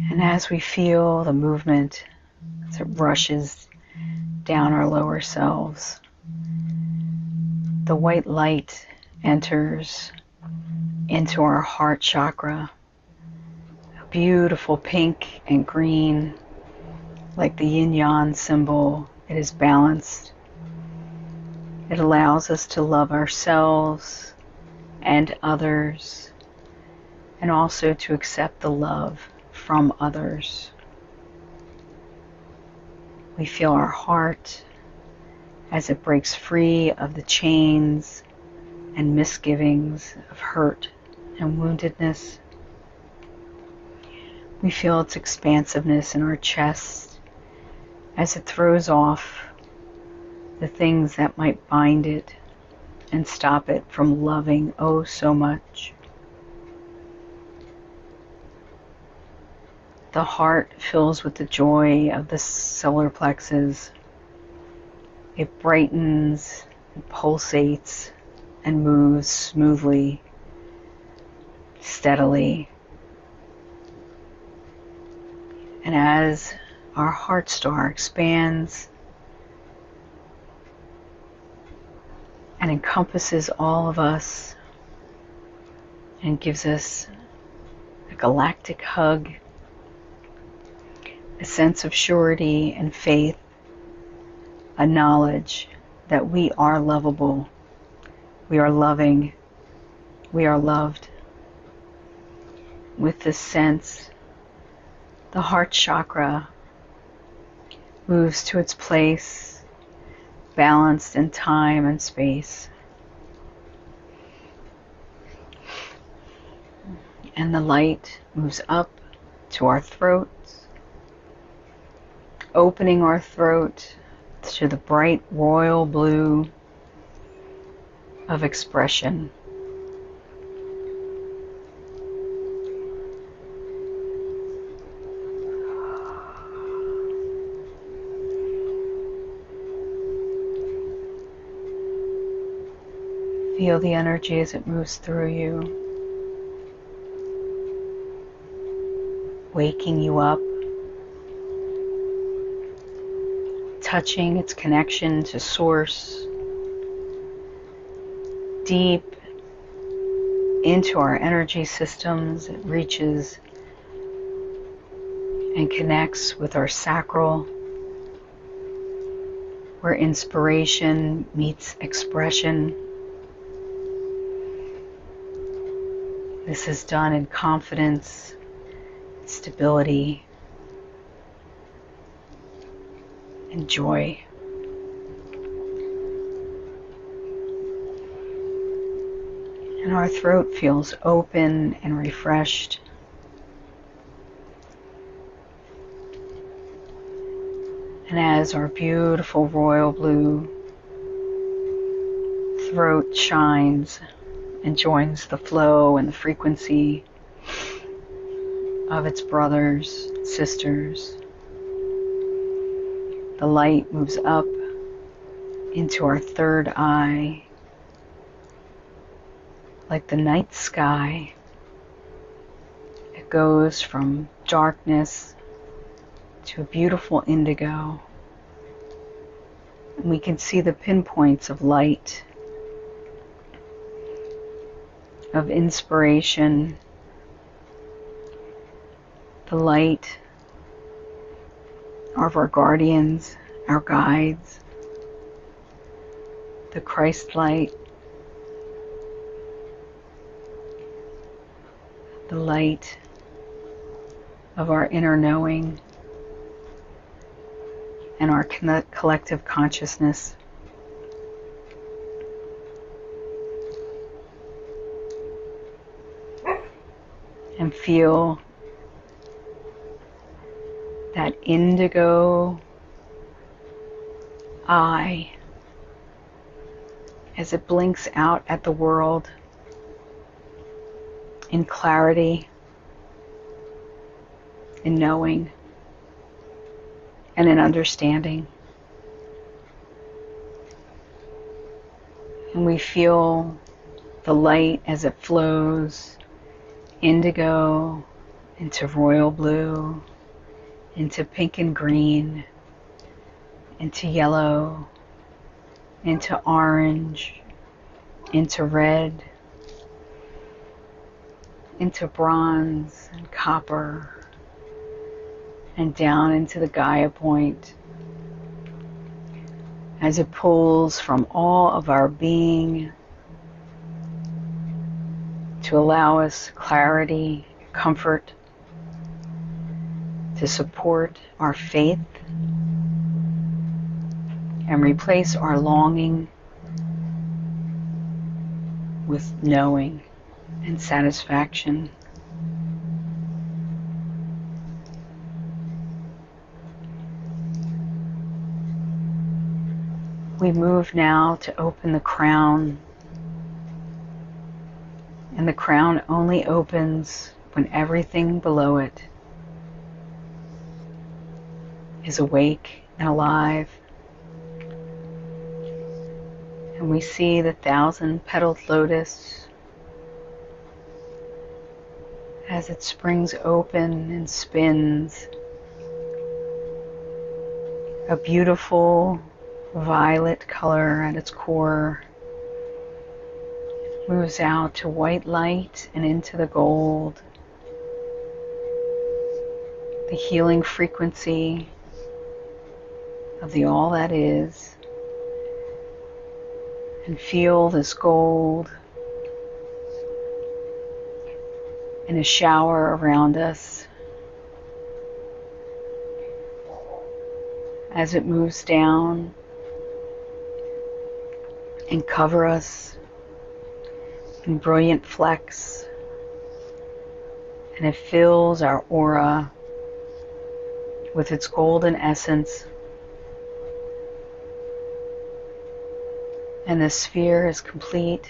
And as we feel the movement as it rushes down our lower selves, the white light enters into our heart chakra, a beautiful pink and green, like the yin-yang symbol. It is balanced. It allows us to love ourselves and others, and also to accept the love from others. We feel our heart as it breaks free of the chains and misgivings of hurt and woundedness. We feel its expansiveness in our chest as it throws off the things that might bind it and stop it from loving oh so much. The heart fills with the joy of the solar plexus. It brightens and pulsates and moves smoothly, steadily. And as our heart star expands and encompasses all of us and gives us a galactic hug, a sense of surety and faith, a knowledge that we are lovable, we are loving, we are loved. With this sense, the heart chakra moves to its place, balanced in time and space. And the light moves up to our throats, opening our throat to the bright royal blue of expression. Feel the energy as it moves through you, waking you up, touching its connection to source, deep into our energy systems. It reaches and connects with our sacral, where inspiration meets expression. This is done in confidence, stability, and joy. And our throat feels open and refreshed. And as our beautiful royal blue throat shines and joins the flow and the frequency of its brothers, sisters, the light moves up into our third eye like the night sky. It goes from darkness to a beautiful indigo. And we can see the pinpoints of light, of inspiration, the light of our guardians, our guides, the Christ light, the light of our inner knowing and our collective consciousness. And feel that indigo eye as it blinks out at the world in clarity, in knowing, and in understanding. And we feel the light as it flows indigo into royal blue, into pink and green, into yellow, into orange, into red, into bronze and copper, and down into the Gaia point as it pulls from all of our being to allow us clarity, comfort, to support our faith and replace our longing with knowing and satisfaction. We move now to open the crown, and the crown only opens when everything below it is awake and alive. And we see the 1,000-petaled lotus as it springs open and spins, a beautiful violet color at its core, moves out to white light and into the gold, the healing frequency of the all that is. And feel this gold in a shower around us as it moves down and cover us in brilliant flecks, and it fills our aura with its golden essence. And the sphere is complete.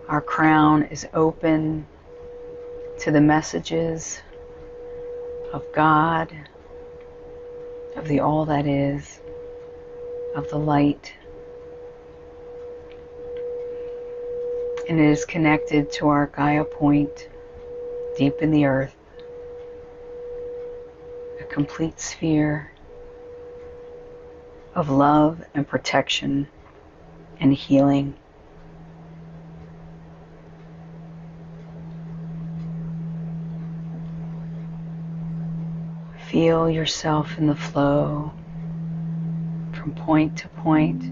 Our crown is open to the messages of God, of the all that is, of the light. And it is connected to our Gaia point deep in the earth, a complete sphere of love and protection and healing. Feel yourself in the flow from point to point.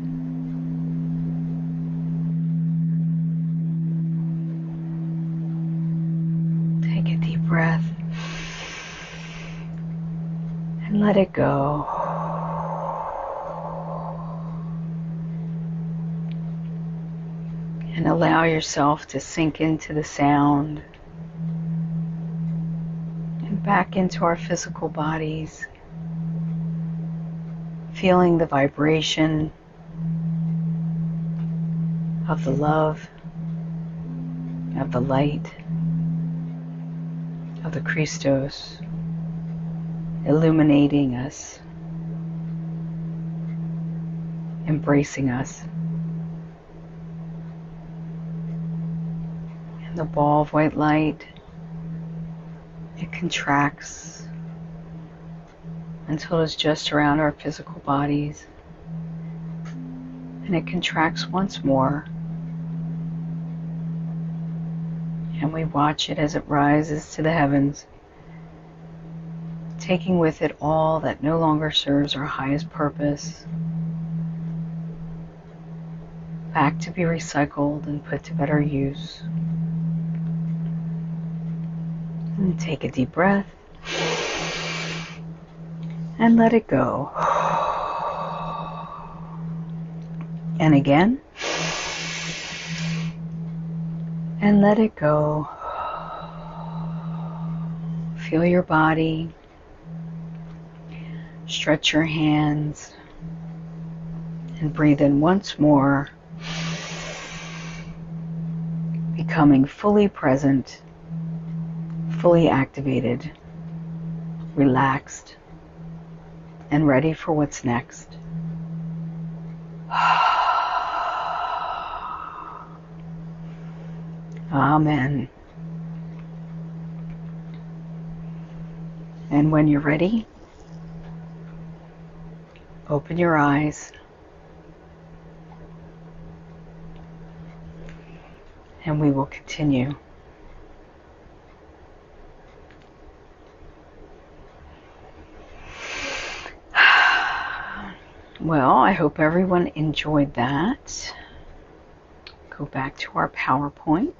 let it go. And allow yourself to sink into the sound and back into our physical bodies, feeling the vibration of the love, of the light, of the Christos, illuminating us, embracing us. And the ball of white light, it contracts until it's just around our physical bodies. And it contracts once more. And we watch it as it rises to the heavens, taking with it all that no longer serves our highest purpose, back to be recycled and put to better use. And take a deep breath and let it go. And again. And let it go. Feel your body. Stretch your hands. And breathe in once more. Becoming fully present, fully activated, relaxed, and ready for what's next. Amen. And when you're ready, open your eyes and we will continue. Well, I hope everyone enjoyed that. Go back to our PowerPoint.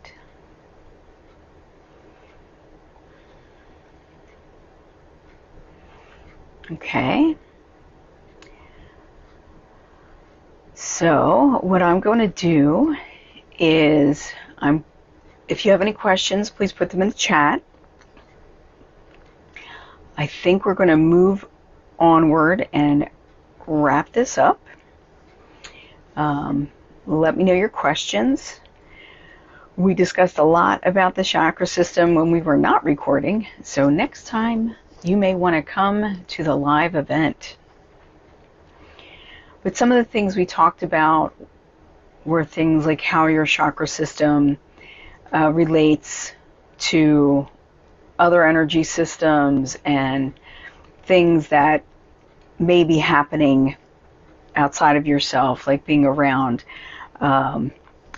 Okay. So what I'm going to do is, if you have any questions, please put them in the chat. I think we're going to move onward and wrap this up. Let me know your questions. We discussed a lot about the chakra system when we were not recording, so next time you may want to come to the live event. But some of the things we talked about were things like how your chakra system relates to other energy systems and things that may be happening outside of yourself, like being around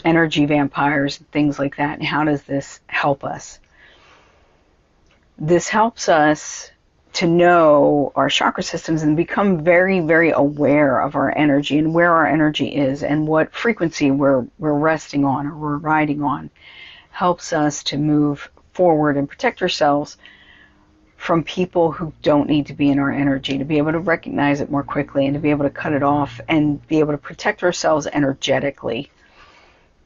energy vampires and things like that. And how does this help us? This helps us to know our chakra systems and become very, very aware of our energy and where our energy is and what frequency we're resting on or we're riding on. Helps us to move forward and protect ourselves from people who don't need to be in our energy, to be able to recognize it more quickly and to be able to cut it off and be able to protect ourselves energetically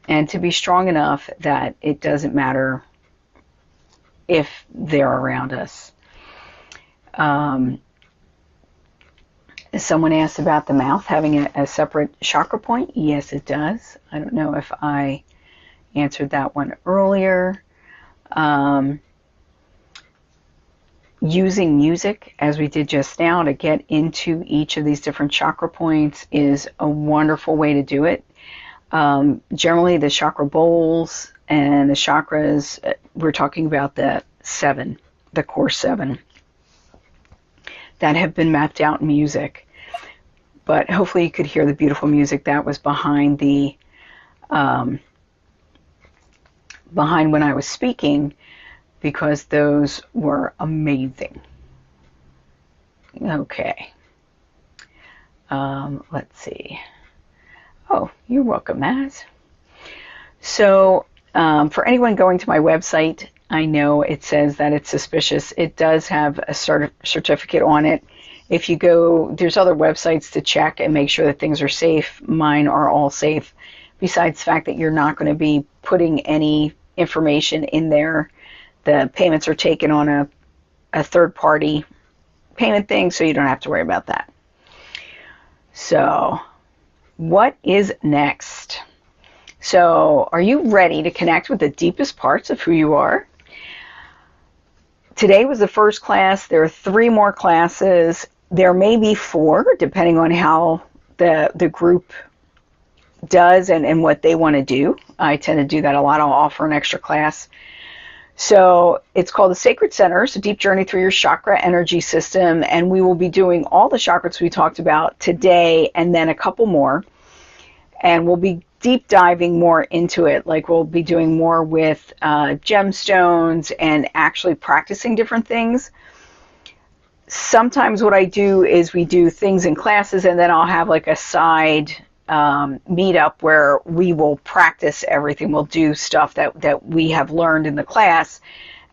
and to be strong enough that it doesn't matter if they're around us. Someone asked about the mouth having a separate chakra point. Yes, it does. I don't know if I answered that one earlier. Using music, as we did just now, to get into each of these different chakra points is a wonderful way to do it. Generally, the chakra bowls and the chakras, we're talking about the 7, the core 7, that have been mapped out in music. But hopefully you could hear the beautiful music that was behind the behind when I was speaking, because those were amazing. Okay. Let's see. Oh, you're welcome, Maz. So for anyone going to my website, I know it says that it's suspicious. It does have a certificate on it, If you go, there's other websites to check and make sure that things are safe. Mine are all safe, besides the fact that you're not going to be putting any information in there. The payments are taken on a third-party payment thing, so you don't have to worry about that. So, what is next? So, are you ready to connect with the deepest parts of who you are? Today was the first class. There are 3 more classes. There may be 4, depending on how the group does and what they want to do. I tend to do that a lot. I'll offer an extra class. So it's called the Sacred Centers, a deep journey through your chakra energy system, and we will be doing all the chakras we talked about today and then a couple more, and we'll be deep diving more into it. Like, we'll be doing more with gemstones and actually practicing different things. Sometimes what I do is we do things in classes, and then I'll have like a side meetup where we will practice everything. We'll do stuff that we have learned in the class,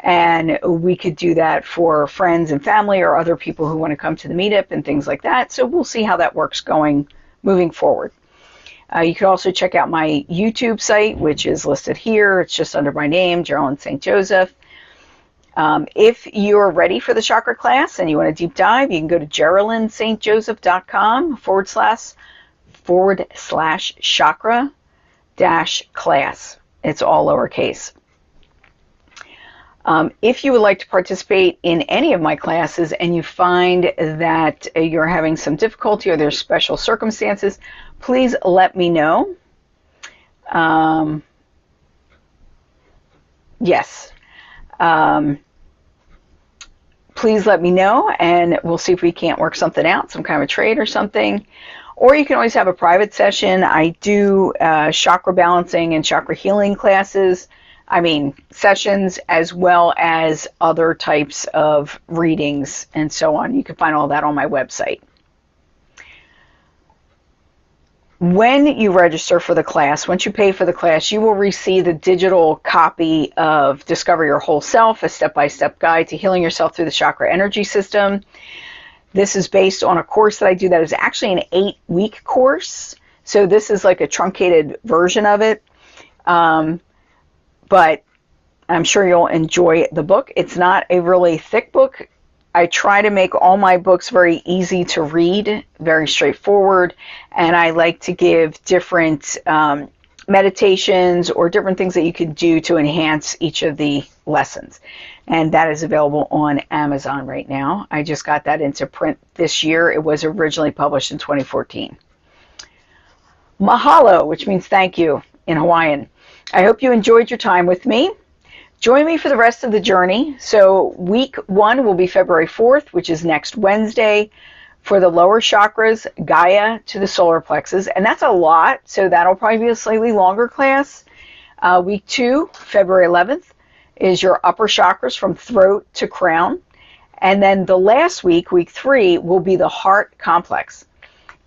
and we could do that for friends and family or other people who want to come to the meetup and things like that. So we'll see how that works moving forward. You can also check out my YouTube site, which is listed here. It's just under my name, Geralyn St. Joseph. If you're ready for the chakra class and you want a deep dive, you can go to geralynstjoseph.com/chakra-class. It's all lowercase. If you would like to participate in any of my classes and you find that you're having some difficulty or there's special circumstances, please let me know. Yes. Please let me know, and we'll see if we can't work something out, some kind of a trade or something. Or you can always have a private session. I do chakra balancing and chakra healing sessions, as well as other types of readings and so on. You can find all that on my website. When you register for the class, once you pay for the class, you will receive the digital copy of Discover Your Whole Self, a step-by-step guide to healing yourself through the chakra energy system. This is based on a course that I do that is actually an 8-week course. So this is like a truncated version of it. But I'm sure you'll enjoy the book. It's not a really thick book. I try to make all my books very easy to read, very straightforward, and I like to give different meditations or different things that you could do to enhance each of the lessons. And that is available on Amazon right now. I just got that into print this year. It was originally published in 2014. Mahalo, which means thank you in Hawaiian. I hope you enjoyed your time with me. Join me for the rest of the journey. So week 1 will be February 4th, which is next Wednesday, for the lower chakras, Gaia to the solar plexus. And that's a lot, so that'll probably be a slightly longer class. Week 2, February 11th, is your upper chakras from throat to crown. And then the last week, week 3, will be the heart complex.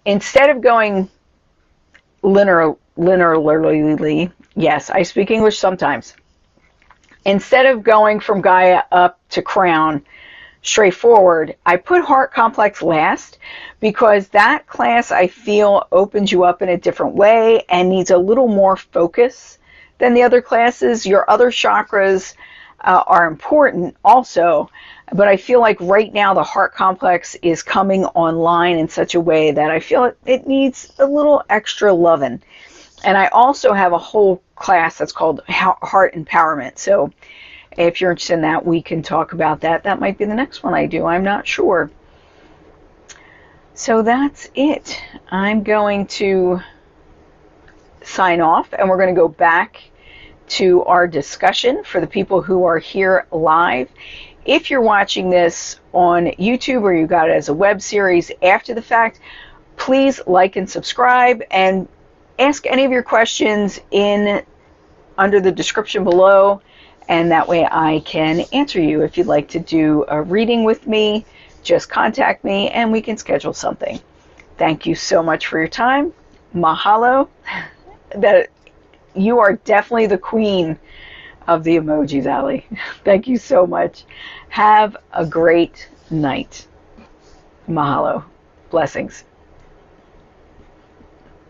Instead of going linearly, yes, I speak English sometimes. Instead of going from Gaia up to crown straightforward, I put heart complex last because that class I feel opens you up in a different way and needs a little more focus than the other classes. Your other chakras are important also, but I feel like right now the heart complex is coming online in such a way that I feel it needs a little extra loving. And I also have a whole class that's called Heart Empowerment. So if you're interested in that, we can talk about that. That might be the next one I do. I'm not sure. So that's it. I'm going to sign off, and we're going to go back to our discussion for the people who are here live. If you're watching this on YouTube or you got it as a web series after the fact, please like and subscribe, and ask any of your questions under the description below, and that way I can answer you. If you'd like to do a reading with me, just contact me and we can schedule something. Thank you so much for your time. Mahalo. That you are definitely the queen of the emojis, Allie. Thank you so much. Have a great night. Mahalo. Blessings.